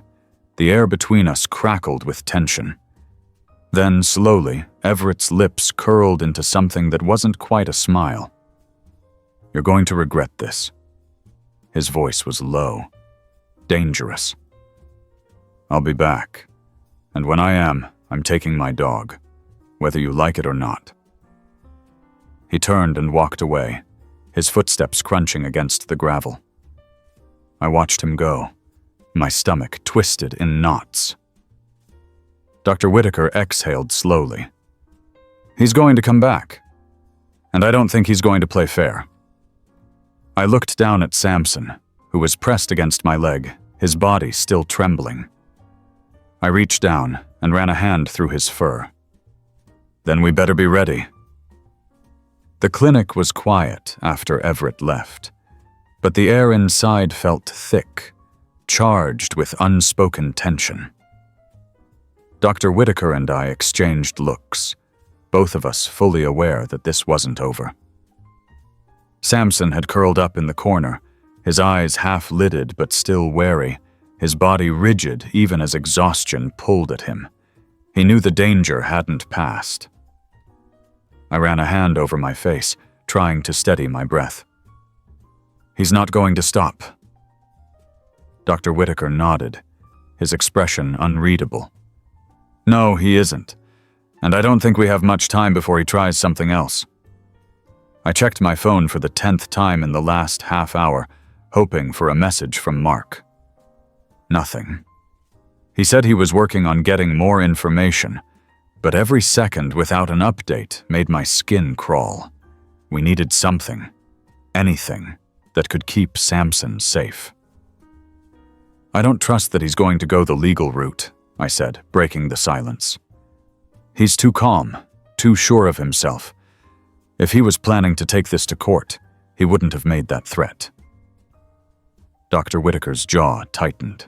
The air between us crackled with tension. Then, slowly, Everett's lips curled into something that wasn't quite a smile. "You're going to regret this." His voice was low, dangerous. "I'll be back. And when I am, I'm taking my dog, whether you like it or not." He turned and walked away, his footsteps crunching against the gravel. I watched him go, my stomach twisted in knots. Dr. Whitaker exhaled slowly. "He's going to come back. And I don't think he's going to play fair." I looked down at Samson, who was pressed against my leg, his body still trembling. I reached down and ran a hand through his fur. "Then we better be ready." The clinic was quiet after Everett left, but the air inside felt thick, charged with unspoken tension. Dr. Whitaker and I exchanged looks, both of us fully aware that this wasn't over. Samson had curled up in the corner, his eyes half-lidded but still wary, his body rigid even as exhaustion pulled at him. He knew the danger hadn't passed. I ran a hand over my face, trying to steady my breath. "He's not going to stop." Dr. Whitaker nodded, his expression unreadable. "No, he isn't. And I don't think we have much time before he tries something else." I checked my phone for the 10th time in the last half hour, hoping for a message from Mark. Nothing. He said he was working on getting more information, but every second without an update made my skin crawl. We needed something, anything, that could keep Samson safe. "I don't trust that he's going to go the legal route," I said, breaking the silence. "He's too calm, too sure of himself. If he was planning to take this to court, he wouldn't have made that threat." Dr. Whitaker's jaw tightened.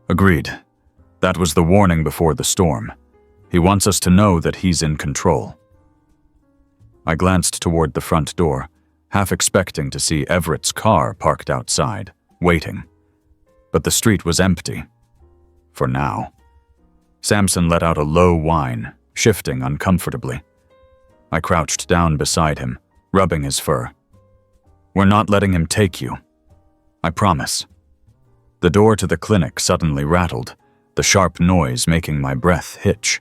"Agreed. That was the warning before the storm. He wants us to know that he's in control." I glanced toward the front door, half expecting to see Everett's car parked outside, waiting. But the street was empty. For now. Samson let out a low whine, shifting uncomfortably. I crouched down beside him, rubbing his fur. "We're not letting him take you. I promise." The door to the clinic suddenly rattled, the sharp noise making my breath hitch.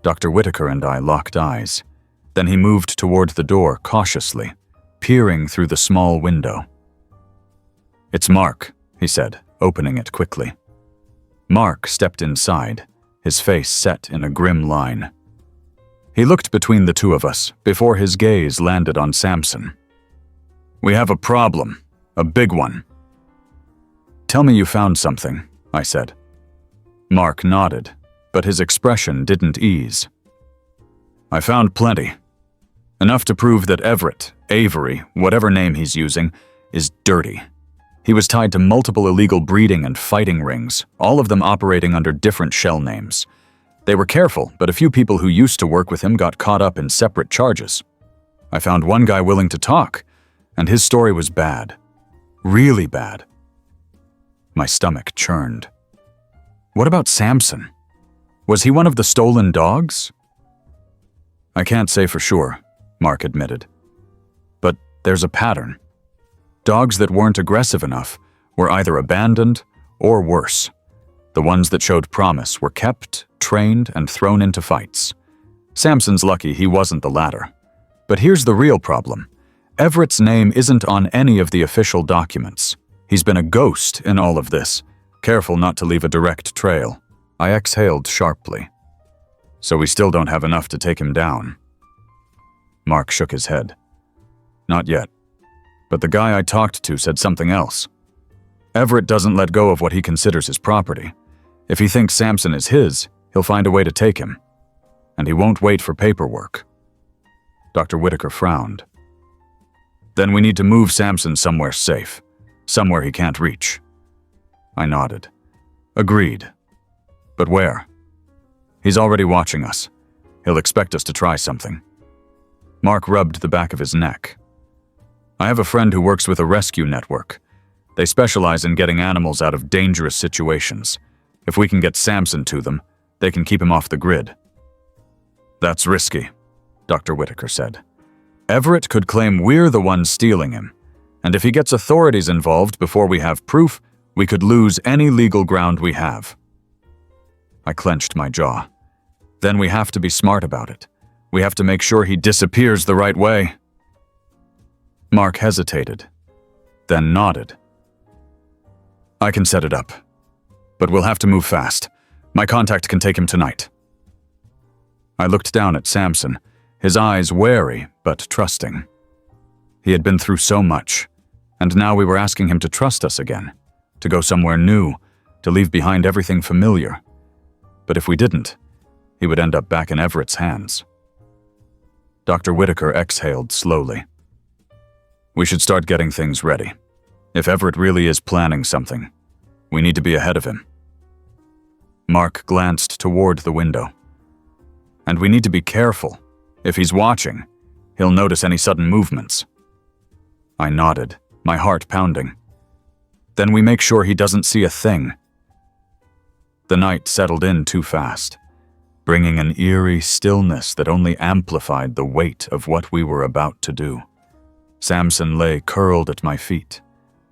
Dr. Whitaker and I locked eyes. Then he moved toward the door cautiously, peering through the small window. "It's Mark," he said, opening it quickly. Mark stepped inside, his face set in a grim line. He looked between the two of us before his gaze landed on Samson. "We have a problem, a big one." "Tell me you found something," I said. Mark nodded, but his expression didn't ease. "I found plenty. Enough to prove that Everett, Avery, whatever name he's using, is dirty. He was tied to multiple illegal breeding and fighting rings, all of them operating under different shell names. They were careful, but a few people who used to work with him got caught up in separate charges. I found one guy willing to talk, and his story was bad. Really bad." My stomach churned. "What about Samson? Was he one of the stolen dogs?" I can't say for sure, Mark admitted. But there's a pattern. Dogs that weren't aggressive enough were either abandoned or worse. The ones that showed promise were kept, trained, and thrown into fights. Samson's lucky he wasn't the latter. But here's the real problem. Everett's name isn't on any of the official documents. He's been a ghost in all of this, careful not to leave a direct trail. I exhaled sharply. So we still don't have enough to take him down. Mark shook his head. Not yet. But the guy I talked to said something else. Everett doesn't let go of what he considers his property. If he thinks Samson is his, he'll find a way to take him. And he won't wait for paperwork. Dr. Whitaker frowned. Then we need to move Samson somewhere safe, somewhere he can't reach. I nodded. Agreed. But where? He's already watching us. He'll expect us to try something. Mark rubbed the back of his neck. I have a friend who works with a rescue network. They specialize in getting animals out of dangerous situations. If we can get Samson to them, they can keep him off the grid. That's risky, Dr. Whitaker said. Everett could claim we're the ones stealing him, and if he gets authorities involved before we have proof, we could lose any legal ground we have. I clenched my jaw. Then we have to be smart about it. We have to make sure he disappears the right way. Mark hesitated, then nodded. I can set it up, but we'll have to move fast. My contact can take him tonight. I looked down at Samson, his eyes wary but trusting. He had been through so much, and now we were asking him to trust us again, to go somewhere new, to leave behind everything familiar. But if we didn't, he would end up back in Everett's hands. Dr. Whitaker exhaled slowly. We should start getting things ready. If Everett really is planning something, we need to be ahead of him. Mark glanced toward the window. And we need to be careful. If he's watching, he'll notice any sudden movements. I nodded, my heart pounding. Then we make sure he doesn't see a thing. The night settled in too fast, bringing an eerie stillness that only amplified the weight of what we were about to do. Samson lay curled at my feet,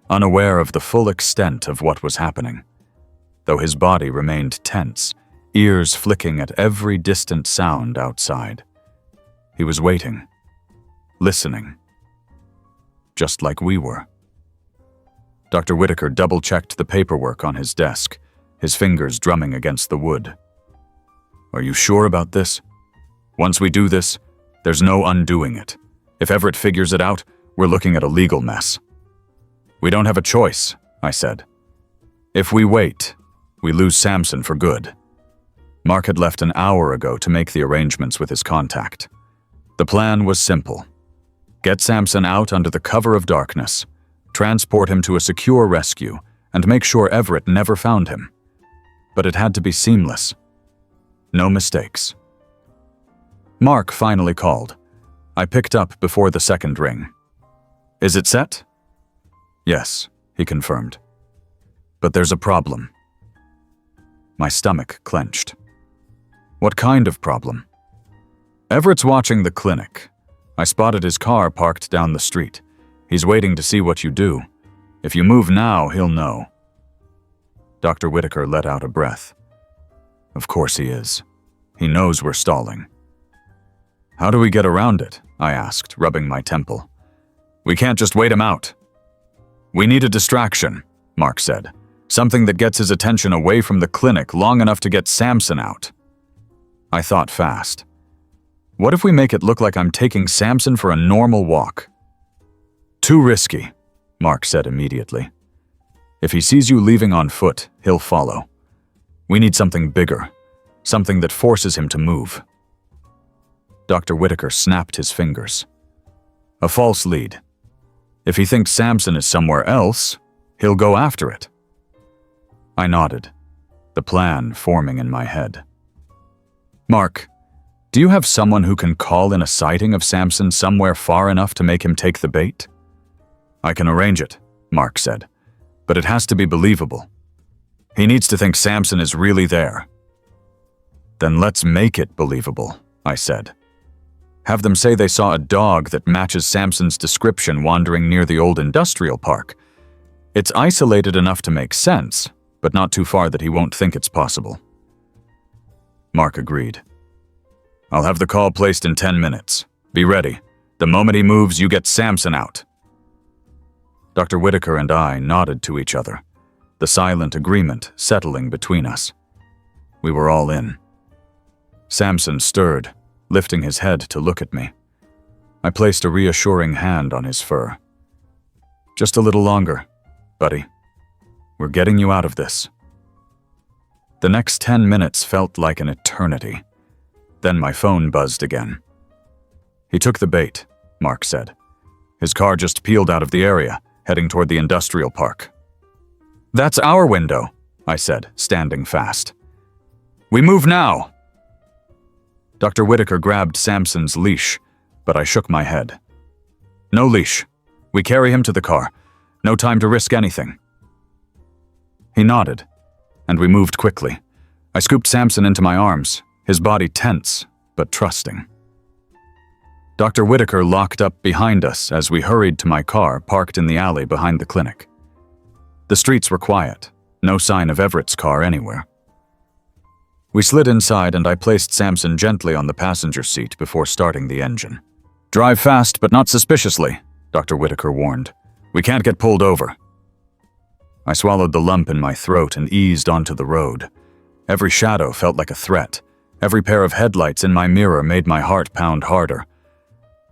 unaware of the full extent of what was happening, though his body remained tense, ears flicking at every distant sound outside. He was waiting, listening, just like we were. Dr. Whitaker double-checked the paperwork on his desk, his fingers drumming against the wood. Are you sure about this? Once we do this, there's no undoing it. If Everett figures it out, we're looking at a legal mess. We don't have a choice, I said. If we wait, we lose Samson for good. Mark had left an hour ago to make the arrangements with his contact. The plan was simple. Get Samson out under the cover of darkness, transport him to a secure rescue, and make sure Everett never found him. But it had to be seamless. No mistakes. Mark finally called. I picked up before the second ring. Is it set? Yes, he confirmed. But there's a problem. My stomach clenched. What kind of problem? Everett's watching the clinic. I spotted his car parked down the street. He's waiting to see what you do. If you move now, he'll know. Dr. Whitaker let out a breath. Of course he is. He knows we're stalling. How do we get around it? I asked, rubbing my temple. We can't just wait him out. We need a distraction, Mark said. Something that gets his attention away from the clinic long enough to get Samson out. I thought fast. What if we make it look like I'm taking Samson for a normal walk? Too risky, Mark said immediately. If he sees you leaving on foot, he'll follow. We need something bigger, something that forces him to move. Dr. Whitaker snapped his fingers. A false lead. If he thinks Samson is somewhere else, he'll go after it. I nodded, the plan forming in my head. Mark, do you have someone who can call in a sighting of Samson somewhere far enough to make him take the bait? I can arrange it, Mark said, but it has to be believable. He needs to think Samson is really there. Then let's make it believable, I said. Have them say they saw a dog that matches Samson's description wandering near the old industrial park. It's isolated enough to make sense, but not too far that he won't think it's possible. Mark agreed. I'll have the call placed in 10 minutes. Be ready. The moment he moves, you get Samson out. Dr. Whitaker and I nodded to each other, the silent agreement settling between us. We were all in. Samson stirred, lifting his head to look at me. I placed a reassuring hand on his fur. Just a little longer, buddy. We're getting you out of this. The next 10 minutes felt like an eternity. Then my phone buzzed again. He took the bait, Mark said. His car just peeled out of the area, heading toward the industrial park. That's our window, I said, standing fast. We move now. Dr. Whitaker grabbed Samson's leash, but I shook my head. No leash. We carry him to the car. No time to risk anything. He nodded, and we moved quickly. I scooped Samson into my arms, his body tense, but trusting. Dr. Whitaker locked up behind us as we hurried to my car parked in the alley behind the clinic. The streets were quiet, no sign of Everett's car anywhere. We slid inside and I placed Samson gently on the passenger seat before starting the engine. Drive fast, but not suspiciously, Dr. Whitaker warned. We can't get pulled over. I swallowed the lump in my throat and eased onto the road. Every shadow felt like a threat. Every pair of headlights in my mirror made my heart pound harder.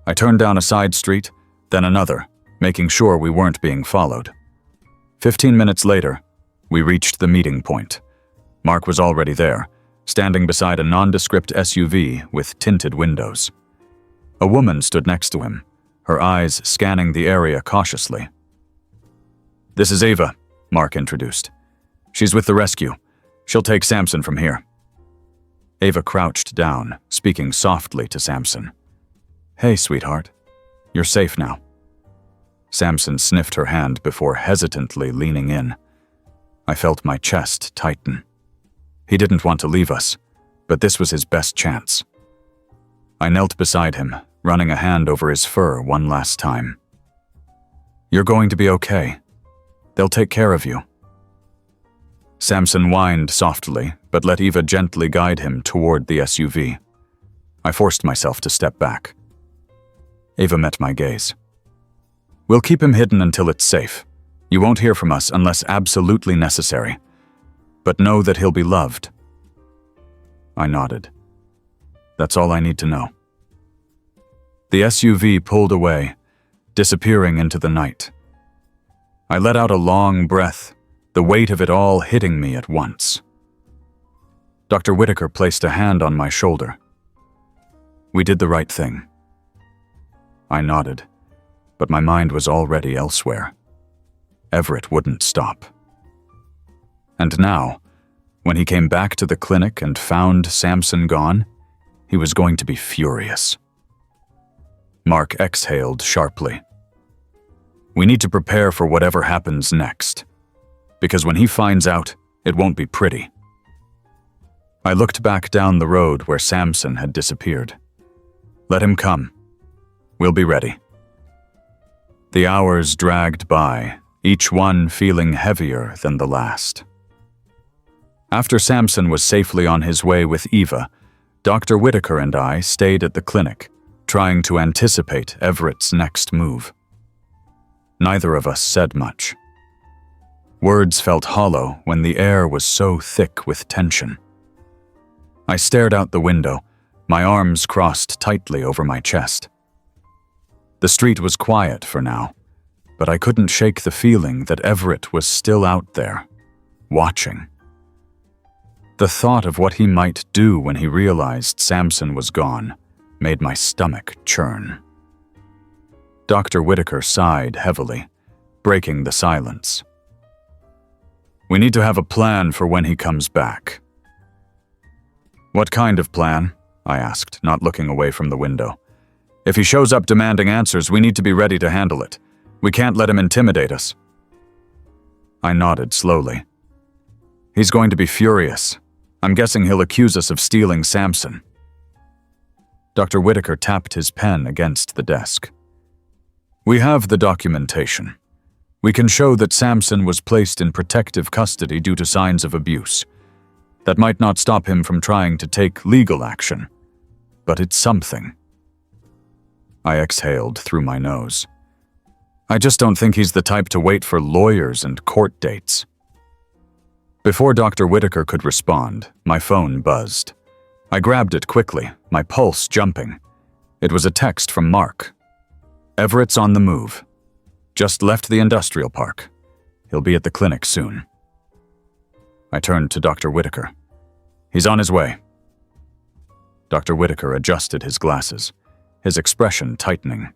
I turned down a side street, then another, making sure we weren't being followed. 15 minutes later, we reached the meeting point. Mark was already there, standing beside a nondescript SUV with tinted windows. A woman stood next to him, her eyes scanning the area cautiously. This is Ava, Mark introduced. She's with the rescue. She'll take Samson from here. Ava crouched down, speaking softly to Samson. Hey, sweetheart. You're safe now. Samson sniffed her hand before hesitantly leaning in. I felt my chest tighten. He didn't want to leave us, but this was his best chance. I knelt beside him, running a hand over his fur one last time. You're going to be okay. They'll take care of you. Samson whined softly, but let Eva gently guide him toward the SUV. I forced myself to step back. Ava met my gaze. We'll keep him hidden until it's safe. You won't hear from us unless absolutely necessary. But know that he'll be loved. I nodded. That's all I need to know. The SUV pulled away, disappearing into the night. I let out a long breath, the weight of it all hitting me at once. Dr. Whitaker placed a hand on my shoulder. We did the right thing. I nodded, but my mind was already elsewhere. Everett wouldn't stop. And now, when he came back to the clinic and found Samson gone, he was going to be furious. Mark exhaled sharply. We need to prepare for whatever happens next, because when he finds out, it won't be pretty. I looked back down the road where Samson had disappeared. Let him come. We'll be ready. The hours dragged by, each one feeling heavier than the last. After Samson was safely on his way with Eva, Dr. Whitaker and I stayed at the clinic, trying to anticipate Everett's next move. Neither of us said much. Words felt hollow when the air was so thick with tension. I stared out the window, my arms crossed tightly over my chest. The street was quiet for now, but I couldn't shake the feeling that Everett was still out there, watching. The thought of what he might do when he realized Samson was gone made my stomach churn. Dr. Whitaker sighed heavily, breaking the silence. We need to have a plan for when he comes back. What kind of plan? I asked, not looking away from the window. If he shows up demanding answers, we need to be ready to handle it. We can't let him intimidate us. I nodded slowly. He's going to be furious. I'm guessing he'll accuse us of stealing Samson. Dr. Whitaker tapped his pen against the desk. We have the documentation. We can show that Samson was placed in protective custody due to signs of abuse. That might not stop him from trying to take legal action, but it's something. I exhaled through my nose. I just don't think he's the type to wait for lawyers and court dates. Before Dr. Whitaker could respond, my phone buzzed. I grabbed it quickly, my pulse jumping. It was a text from Mark. Everett's on the move. Just left the industrial park. He'll be at the clinic soon. I turned to Dr. Whitaker. He's on his way. Dr. Whitaker adjusted his glasses, his expression tightening.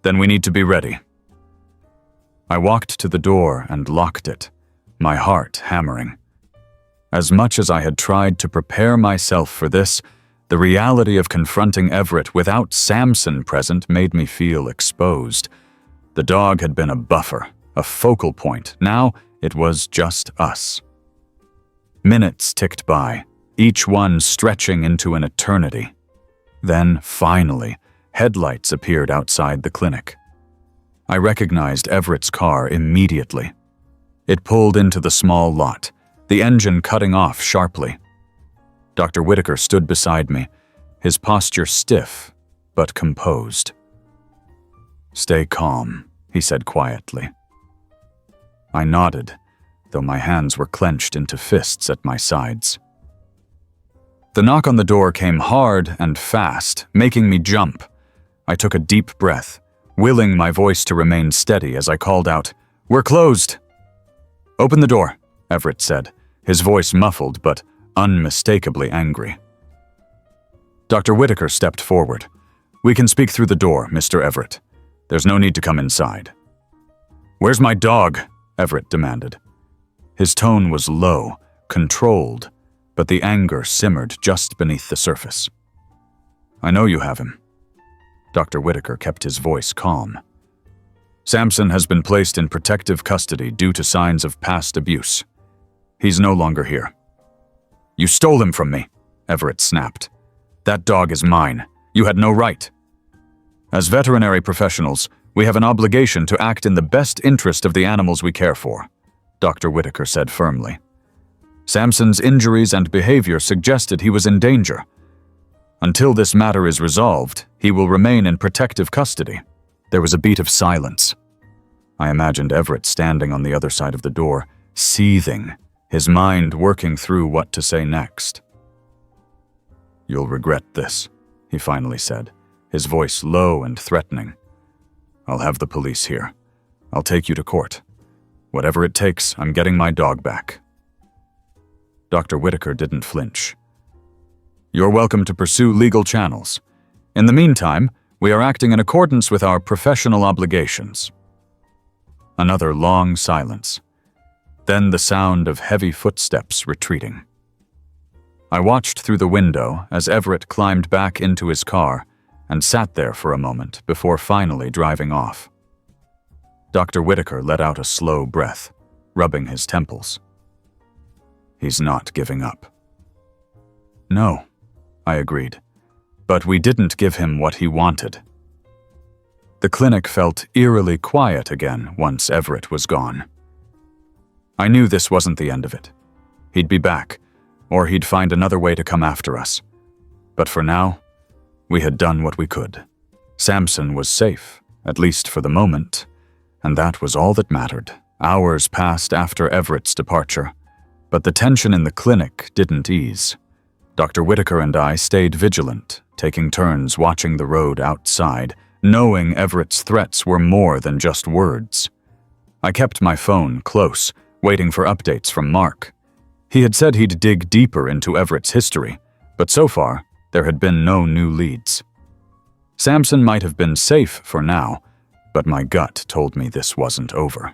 Then we need to be ready. I walked to the door and locked it, my heart hammering. As much as I had tried to prepare myself for this, the reality of confronting Everett without Samson present made me feel exposed. The dog had been a buffer, a focal point. Now it was just us. Minutes ticked by, each one stretching into an eternity. Then, finally, headlights appeared outside the clinic. I recognized Everett's car immediately. It pulled into the small lot, the engine cutting off sharply. Dr. Whitaker stood beside me, his posture stiff but composed. Stay calm, he said quietly. I nodded, though my hands were clenched into fists at my sides. The knock on the door came hard and fast, making me jump. I took a deep breath, willing my voice to remain steady as I called out, "We're closed!" "Open the door," Everett said, his voice muffled but unmistakably angry. Dr. Whitaker stepped forward. "We can speak through the door, Mr. Everett. There's no need to come inside." "Where's my dog?" Everett demanded. His tone was low, controlled, but the anger simmered just beneath the surface. "I know you have him." Dr. Whitaker kept his voice calm. "Samson has been placed in protective custody due to signs of past abuse. He's no longer here." "You stole him from me," Everett snapped. "That dog is mine. You had no right." "As veterinary professionals, we have an obligation to act in the best interest of the animals we care for," Dr. Whitaker said firmly. "Samson's injuries and behavior suggested he was in danger. Until this matter is resolved, he will remain in protective custody." There was a beat of silence. I imagined Everett standing on the other side of the door, seething, his mind working through what to say next. "You'll regret this," he finally said, his voice low and threatening. "I'll have the police here. I'll take you to court. Whatever it takes, I'm getting my dog back." Dr. Whitaker didn't flinch. "You're welcome to pursue legal channels. In the meantime, we are acting in accordance with our professional obligations." Another long silence. Then the sound of heavy footsteps retreating. I watched through the window as Everett climbed back into his car and sat there for a moment before finally driving off. Dr. Whitaker let out a slow breath, rubbing his temples. He's not giving up. "No," I agreed, "but we didn't give him what he wanted." The clinic felt eerily quiet again once Everett was gone. I knew this wasn't the end of it. He'd be back, or he'd find another way to come after us. But for now, we had done what we could. Samson was safe, at least for the moment, and that was all that mattered. Hours passed after Everett's departure, but the tension in the clinic didn't ease. Dr. Whitaker and I stayed vigilant, taking turns watching the road outside, knowing Everett's threats were more than just words. I kept my phone close, waiting for updates from Mark. He had said he'd dig deeper into Everett's history, but so far, there had been no new leads. Samson might have been safe for now, but my gut told me this wasn't over.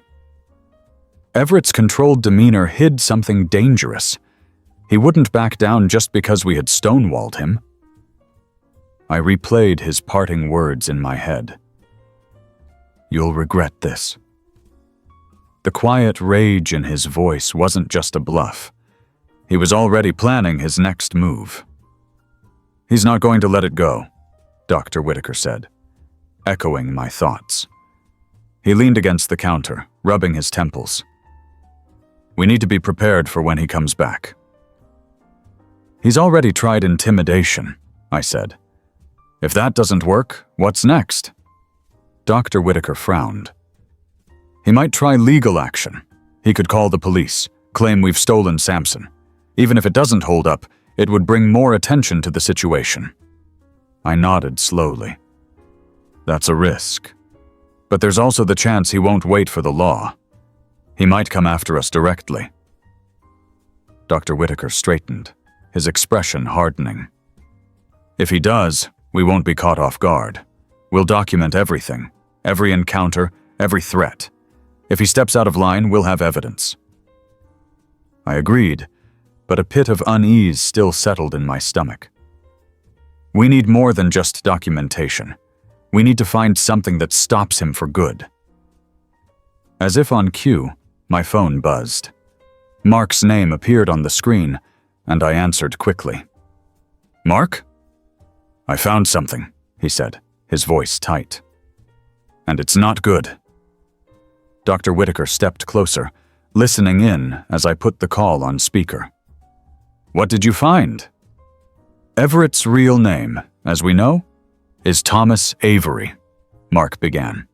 Everett's controlled demeanor hid something dangerous. He wouldn't back down just because we had stonewalled him. I replayed his parting words in my head. "You'll regret this." The quiet rage in his voice wasn't just a bluff. He was already planning his next move. He's not going to let it go, Dr. Whitaker said, echoing my thoughts. He leaned against the counter, rubbing his temples. We need to be prepared for when he comes back. He's already tried intimidation, I said. If that doesn't work, what's next? Dr. Whitaker frowned. He might try legal action. He could call the police, claim we've stolen Samson. Even if it doesn't hold up, it would bring more attention to the situation. I nodded slowly. That's a risk. But there's also the chance he won't wait for the law. He might come after us directly. Dr. Whitaker straightened, his expression hardening. If he does, we won't be caught off guard. We'll document everything, every encounter, every threat. If he steps out of line, we'll have evidence. I agreed, but a pit of unease still settled in my stomach. We need more than just documentation. We need to find something that stops him for good. As if on cue, my phone buzzed. Mark's name appeared on the screen, and I answered quickly. Mark? I found something, he said, his voice tight. And it's not good. Dr. Whitaker stepped closer, listening in as I put the call on speaker. What did you find? Everett's real name, as we know, is Thomas Avery, Mark began.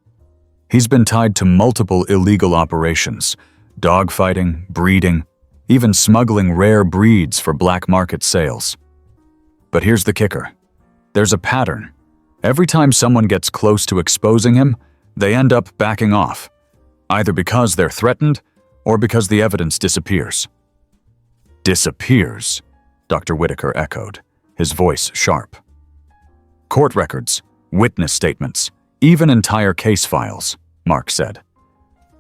He's been tied to multiple illegal operations, dogfighting, breeding, even smuggling rare breeds for black market sales. But here's the kicker. There's a pattern. Every time someone gets close to exposing him, they end up backing off, either because they're threatened or because the evidence disappears. Disappears, Dr. Whitaker echoed, his voice sharp. Court records, witness statements, even entire case files, Mark said.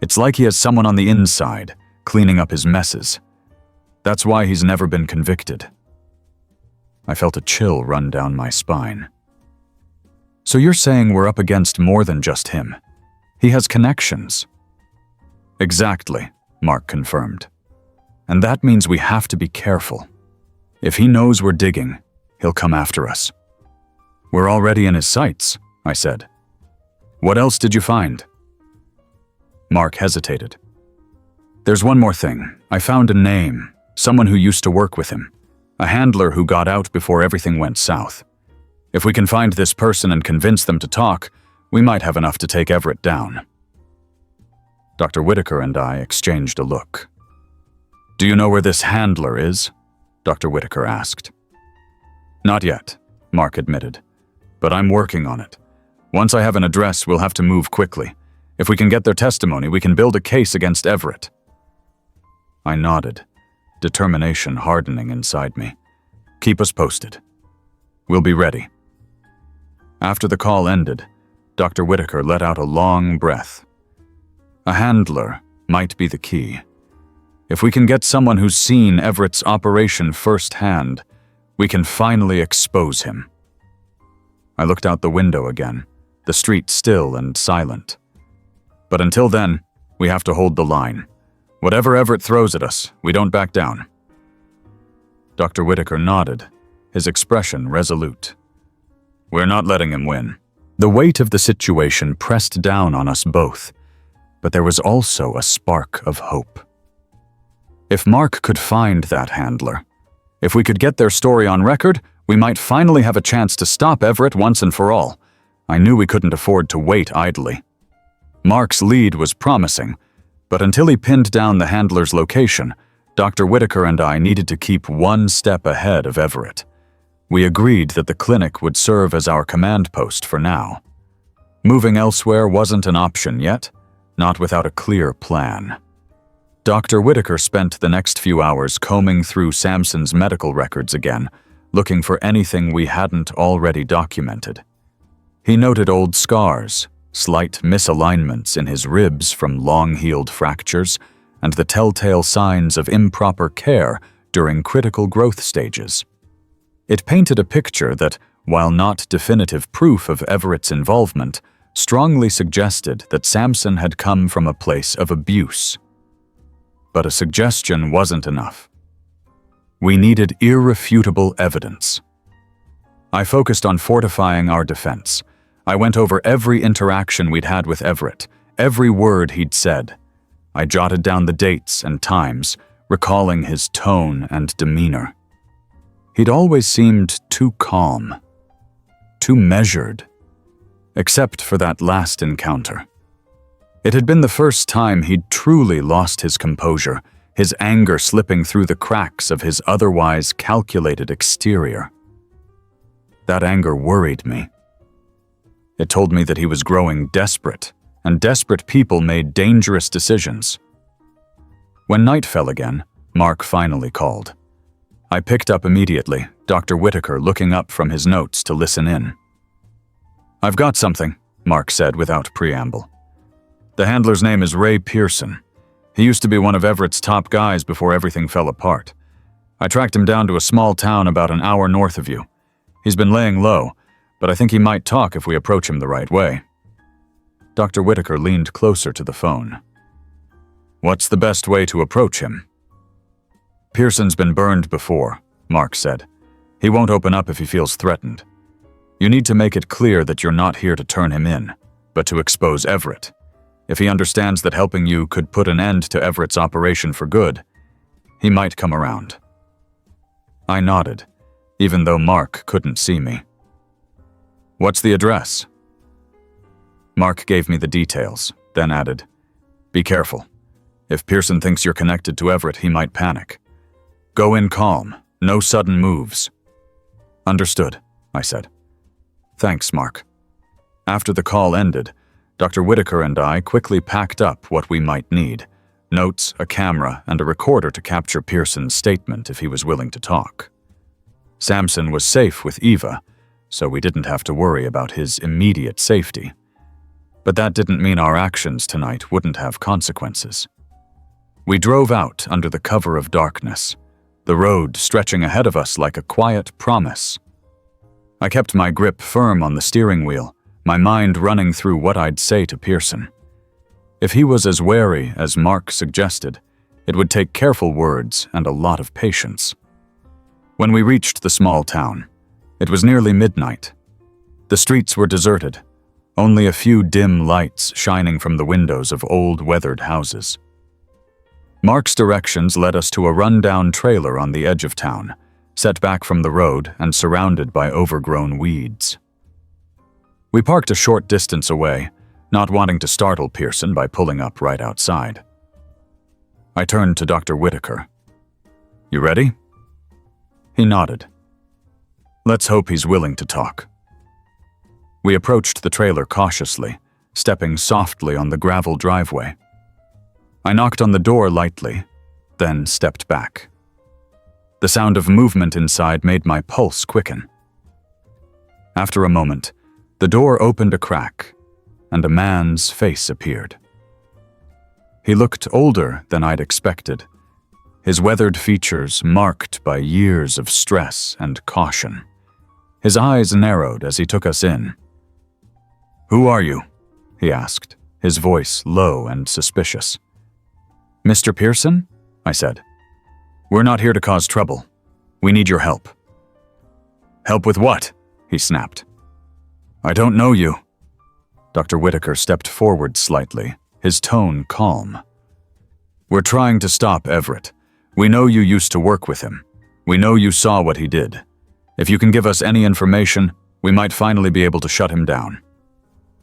It's like he has someone on the inside, cleaning up his messes. That's why he's never been convicted. I felt a chill run down my spine. So you're saying we're up against more than just him? He has connections. Exactly, Mark confirmed. And that means we have to be careful. If he knows we're digging, he'll come after us. We're already in his sights, I said. What else did you find? Mark hesitated. There's one more thing. I found a name, someone who used to work with him, a handler who got out before everything went south. If we can find this person and convince them to talk, we might have enough to take Everett down. Dr. Whitaker and I exchanged a look. Do you know where this handler is? Dr. Whitaker asked. Not yet, Mark admitted, but I'm working on it. Once I have an address, we'll have to move quickly. If we can get their testimony, we can build a case against Everett. I nodded, determination hardening inside me. Keep us posted. We'll be ready. After the call ended, Dr. Whitaker let out a long breath. A handler might be the key. If we can get someone who's seen Everett's operation firsthand, we can finally expose him. I looked out the window again, the street still and silent. But until then, we have to hold the line. Whatever Everett throws at us, we don't back down. Dr. Whitaker nodded, his expression resolute. We're not letting him win. The weight of the situation pressed down on us both, but there was also a spark of hope. If Mark could find that handler, if we could get their story on record, we might finally have a chance to stop Everett once and for all. I knew we couldn't afford to wait idly. Mark's lead was promising, but until he pinned down the handler's location, Dr. Whitaker and I needed to keep one step ahead of Everett. We agreed that the clinic would serve as our command post for now. Moving elsewhere wasn't an option yet, not without a clear plan. Dr. Whitaker spent the next few hours combing through Samson's medical records again, looking for anything we hadn't already documented. He noted old scars, slight misalignments in his ribs from long-healed fractures, and the telltale signs of improper care during critical growth stages. It painted a picture that, while not definitive proof of Everett's involvement, strongly suggested that Samson had come from a place of abuse. But a suggestion wasn't enough. We needed irrefutable evidence. I focused on fortifying our defense. I went over every interaction we'd had with Everett, every word he'd said. I jotted down the dates and times, recalling his tone and demeanor. He'd always seemed too calm, too measured, except for that last encounter. It had been the first time he'd truly lost his composure, his anger slipping through the cracks of his otherwise calculated exterior. That anger worried me. It told me that he was growing desperate, and desperate people made dangerous decisions. When night fell again, Mark finally called. I picked up immediately, Dr. Whitaker looking up from his notes to listen in. "I've got something," Mark said without preamble. "The handler's name is Ray Pearson. He used to be one of Everett's top guys before everything fell apart. I tracked him down to a small town about an hour north of you. He's been laying low, but I think he might talk if we approach him the right way." Dr. Whitaker leaned closer to the phone. "What's the best way to approach him?" "Pearson's been burned before," Mark said. "He won't open up if he feels threatened. You need to make it clear that you're not here to turn him in, but to expose Everett. If he understands that helping you could put an end to Everett's operation for good, he might come around." I nodded, even though Mark couldn't see me. "What's the address?" Mark gave me the details, then added, "Be careful. If Pearson thinks you're connected to Everett, he might panic. Go in calm, no sudden moves." "Understood," I said. "Thanks, Mark." After the call ended, Dr. Whitaker and I quickly packed up what we might need: notes, a camera, and a recorder to capture Pearson's statement if he was willing to talk. Samson was safe with Eva, so we didn't have to worry about his immediate safety. But that didn't mean our actions tonight wouldn't have consequences. We drove out under the cover of darkness, the road stretching ahead of us like a quiet promise. I kept my grip firm on the steering wheel, my mind running through what I'd say to Pearson. If he was as wary as Mark suggested, it would take careful words and a lot of patience. When we reached the small town, it was nearly midnight. The streets were deserted, only a few dim lights shining from the windows of old weathered houses. Mark's directions led us to a run-down trailer on the edge of town, set back from the road and surrounded by overgrown weeds. We parked a short distance away, not wanting to startle Pearson by pulling up right outside. I turned to Dr. Whitaker. "You ready?" He nodded. "Let's hope he's willing to talk." We approached the trailer cautiously, stepping softly on the gravel driveway. I knocked on the door lightly, then stepped back. The sound of movement inside made my pulse quicken. After a moment, the door opened a crack, and a man's face appeared. He looked older than I'd expected, his weathered features marked by years of stress and caution. His eyes narrowed as he took us in. "Who are you?" he asked, his voice low and suspicious. "Mr. Pearson?" I said. "We're not here to cause trouble. We need your help." "Help with what?" he snapped. "I don't know you." Dr. Whitaker stepped forward slightly, his tone calm. "We're trying to stop Everett. We know you used to work with him. We know you saw what he did. If you can give us any information, we might finally be able to shut him down."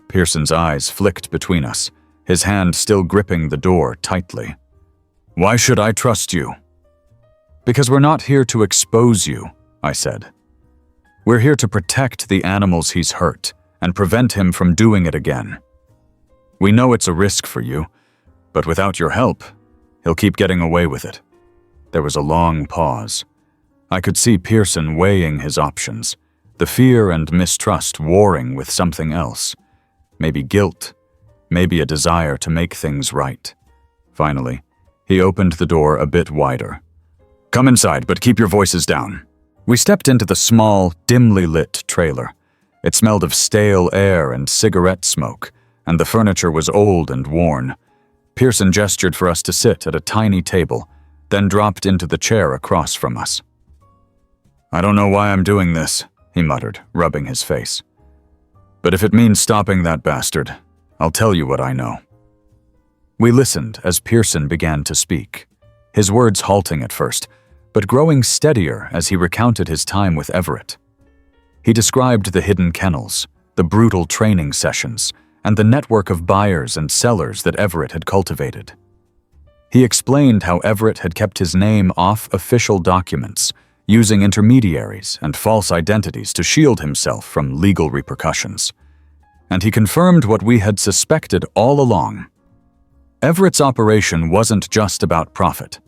Pearson's eyes flicked between us, his hand still gripping the door tightly. "Why should I trust you?" "Because we're not here to expose you," I said. "We're here to protect the animals he's hurt and prevent him from doing it again. We know it's a risk for you, but without your help, he'll keep getting away with it." There was a long pause. I could see Pearson weighing his options, the fear and mistrust warring with something else. Maybe guilt, maybe a desire to make things right. Finally, he opened the door a bit wider. "Come inside, but keep your voices down." We stepped into the small, dimly lit trailer. It smelled of stale air and cigarette smoke, and the furniture was old and worn. Pearson gestured for us to sit at a tiny table, then dropped into the chair across from us. "I don't know why I'm doing this," he muttered, rubbing his face. "But if it means stopping that bastard, I'll tell you what I know." We listened as Pearson began to speak, his words halting at first, but growing steadier as he recounted his time with Everett. He described the hidden kennels, the brutal training sessions, and the network of buyers and sellers that Everett had cultivated. He explained how Everett had kept his name off official documents, using intermediaries and false identities to shield himself from legal repercussions. And he confirmed what we had suspected all along. Everett's operation wasn't just about profit.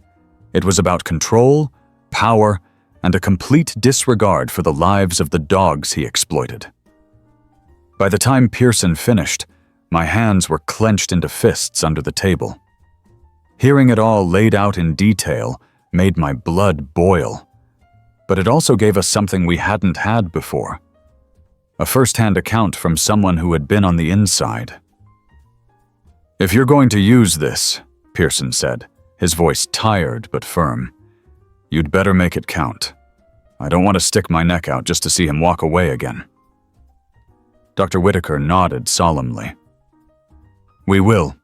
It was about control, power, and a complete disregard for the lives of the dogs he exploited. By the time Pearson finished, my hands were clenched into fists under the table. Hearing it all laid out in detail made my blood boil. But it also gave us something we hadn't had before. A first-hand account from someone who had been on the inside. "If you're going to use this," Pearson said, his voice tired but firm, "you'd better make it count. I don't want to stick my neck out just to see him walk away again." Dr. Whitaker nodded solemnly. "We will."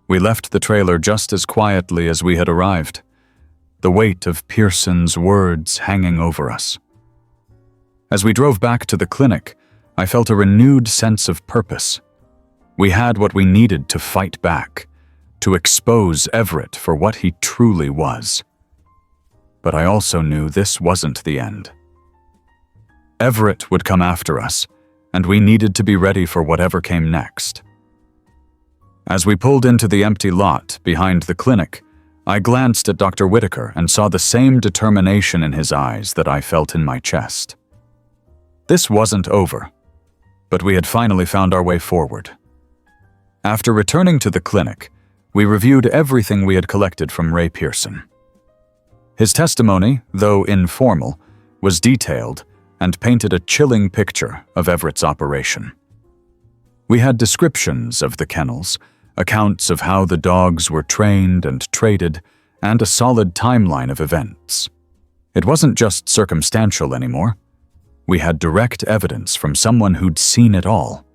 We left the trailer just as quietly as we had arrived, the weight of Pearson's words hanging over us. As we drove back to the clinic, I felt a renewed sense of purpose. We had what we needed to fight back, to expose Everett for what he truly was. But I also knew this wasn't the end. Everett would come after us, and we needed to be ready for whatever came next. As we pulled into the empty lot behind the clinic, I glanced at Dr. Whitaker and saw the same determination in his eyes that I felt in my chest. This wasn't over, but we had finally found our way forward. After returning to the clinic, we reviewed everything we had collected from Ray Pearson. His testimony, though informal, was detailed and painted a chilling picture of Everett's operation. We had descriptions of the kennels, accounts of how the dogs were trained and traded, and a solid timeline of events. It wasn't just circumstantial anymore. We had direct evidence from someone who'd seen it all.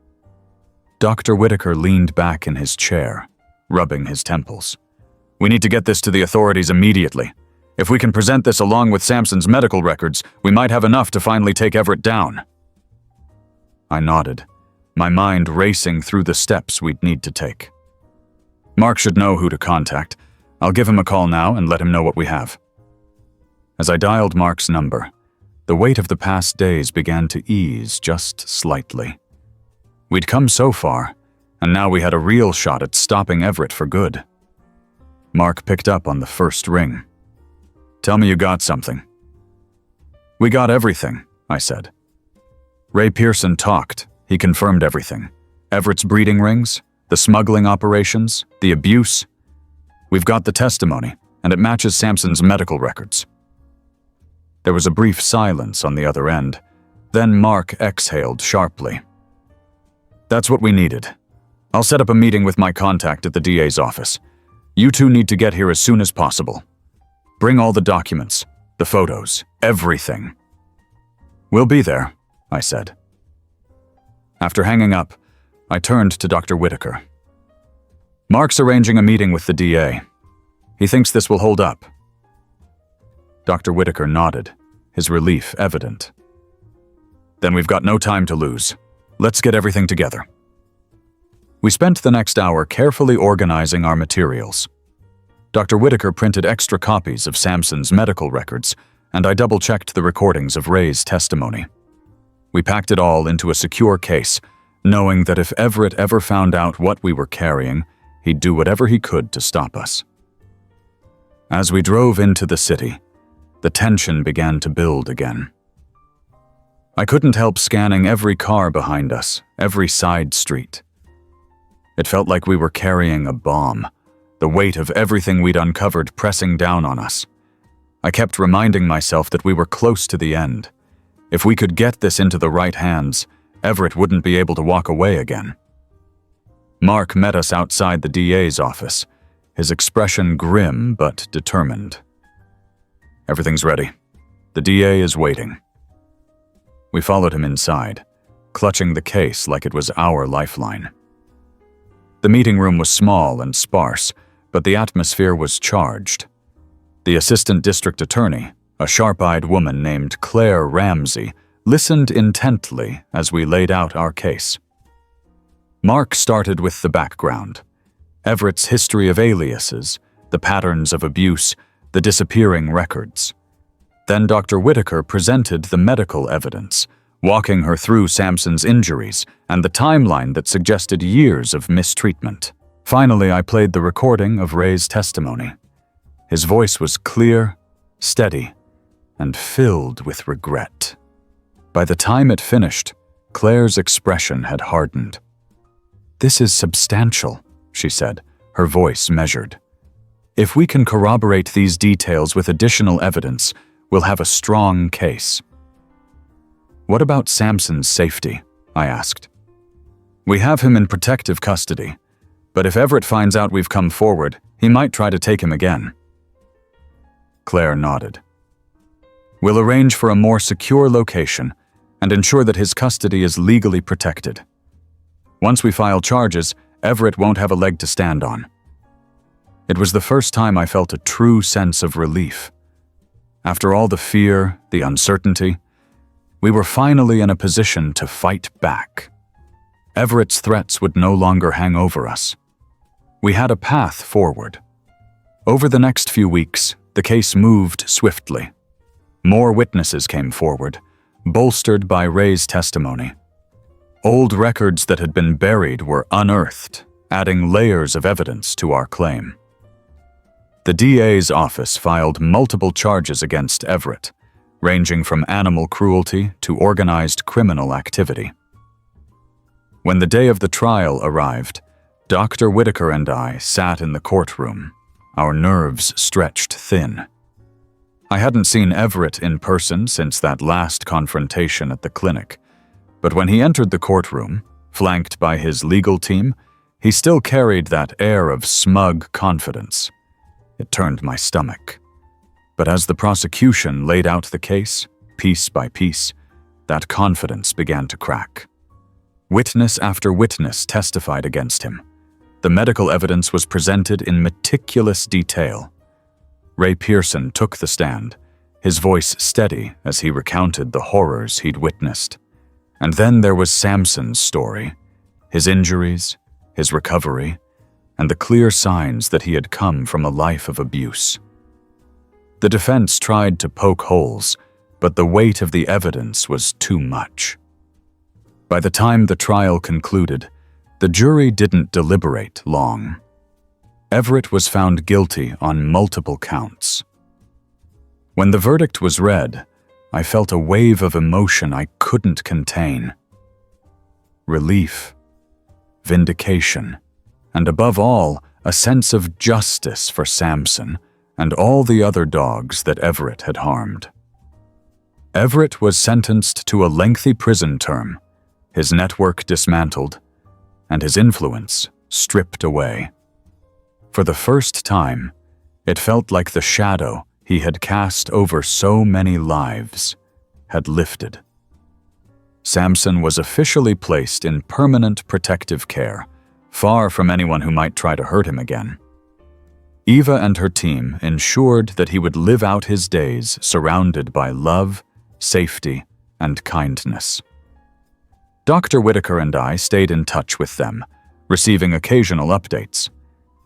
Dr. Whitaker leaned back in his chair, rubbing his temples. "We need to get this to the authorities immediately. If we can present this along with Sampson's medical records, we might have enough to finally take Everett down." I nodded, my mind racing through the steps we'd need to take. "Mark should know who to contact. I'll give him a call now and let him know what we have." As I dialed Mark's number, the weight of the past days began to ease just slightly. We'd come so far, and now we had a real shot at stopping Everett for good. Mark picked up on the first ring. "Tell me you got something." "We got everything," I said. Ray Pearson talked. He confirmed everything. Everett's breeding rings, the smuggling operations, the abuse. We've got the testimony, and it matches Sampson's medical records. There was a brief silence on the other end. Then Mark exhaled sharply. "That's what we needed. I'll set up a meeting with my contact at the DA's office. You two need to get here as soon as possible. Bring all the documents, the photos, everything." "We'll be there," I said. After hanging up, I turned to Dr. Whitaker. "Mark's arranging a meeting with the DA. He thinks this will hold up." Dr. Whitaker nodded, his relief evident. "Then we've got no time to lose. Let's get everything together." We spent the next hour carefully organizing our materials. Dr. Whitaker printed extra copies of Sampson's medical records, and I double-checked the recordings of Ray's testimony. We packed it all into a secure case, knowing that if Everett ever found out what we were carrying, he'd do whatever he could to stop us. As we drove into the city, the tension began to build again. I couldn't help scanning every car behind us, every side street. It felt like we were carrying a bomb, the weight of everything we'd uncovered pressing down on us. I kept reminding myself that we were close to the end. If we could get this into the right hands, Everett wouldn't be able to walk away again. Mark met us outside the DA's office, his expression grim but determined. "Everything's ready. The DA is waiting." We followed him inside, clutching the case like it was our lifeline. The meeting room was small and sparse, but the atmosphere was charged. The assistant district attorney, a sharp-eyed woman named Claire Ramsey, listened intently as we laid out our case. Mark started with the background: Everett's history of aliases, the patterns of abuse, the disappearing records. Then Dr. Whitaker presented the medical evidence, walking her through Samson's injuries and the timeline that suggested years of mistreatment. Finally, I played the recording of Ray's testimony. His voice was clear, steady, and filled with regret. By the time it finished, Claire's expression had hardened. "This is substantial," she said, her voice measured. "If we can corroborate these details with additional evidence, we'll have a strong case." "What about Samson's safety?" I asked. "We have him in protective custody, but if Everett finds out we've come forward, he might try to take him again." Claire nodded. "We'll arrange for a more secure location and ensure that his custody is legally protected. Once we file charges, Everett won't have a leg to stand on." It was the first time I felt a true sense of relief. After all the fear, the uncertainty, we were finally in a position to fight back. Everett's threats would no longer hang over us. We had a path forward. Over the next few weeks, the case moved swiftly. More witnesses came forward, bolstered by Ray's testimony. Old records that had been buried were unearthed, adding layers of evidence to our claim. The DA's office filed multiple charges against Everett, ranging from animal cruelty to organized criminal activity. When the day of the trial arrived, Dr. Whitaker and I sat in the courtroom, our nerves stretched thin. I hadn't seen Everett in person since that last confrontation at the clinic, but when he entered the courtroom, flanked by his legal team, he still carried that air of smug confidence. It turned my stomach. But as the prosecution laid out the case, piece by piece, that confidence began to crack. Witness after witness testified against him. The medical evidence was presented in meticulous detail. Ray Pearson took the stand, his voice steady as he recounted the horrors he'd witnessed. And then there was Samson's story, his injuries, his recovery, and the clear signs that he had come from a life of abuse. The defense tried to poke holes, but the weight of the evidence was too much. By the time the trial concluded, the jury didn't deliberate long. Everett was found guilty on multiple counts. When the verdict was read, I felt a wave of emotion I couldn't contain. Relief, vindication, and above all, a sense of justice for Samson and all the other dogs that Everett had harmed. Everett was sentenced to a lengthy prison term, his network dismantled, and his influence stripped away. For the first time, it felt like the shadow he had cast over so many lives had lifted. Samson was officially placed in permanent protective care, far from anyone who might try to hurt him again. Eva and her team ensured that he would live out his days surrounded by love, safety, and kindness. Dr. Whitaker and I stayed in touch with them, receiving occasional updates.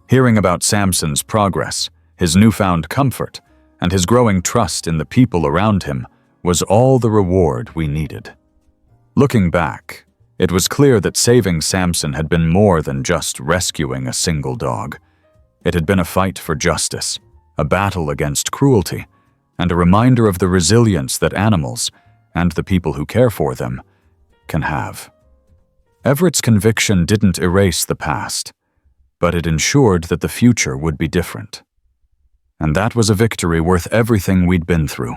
Hearing about Samson's progress, his newfound comfort, and his growing trust in the people around him was all the reward we needed. Looking back, it was clear that saving Samson had been more than just rescuing a single dog. It had been a fight for justice, a battle against cruelty, and a reminder of the resilience that animals, and the people who care for them, can have. Everett's conviction didn't erase the past, but it ensured that the future would be different. And that was a victory worth everything we'd been through.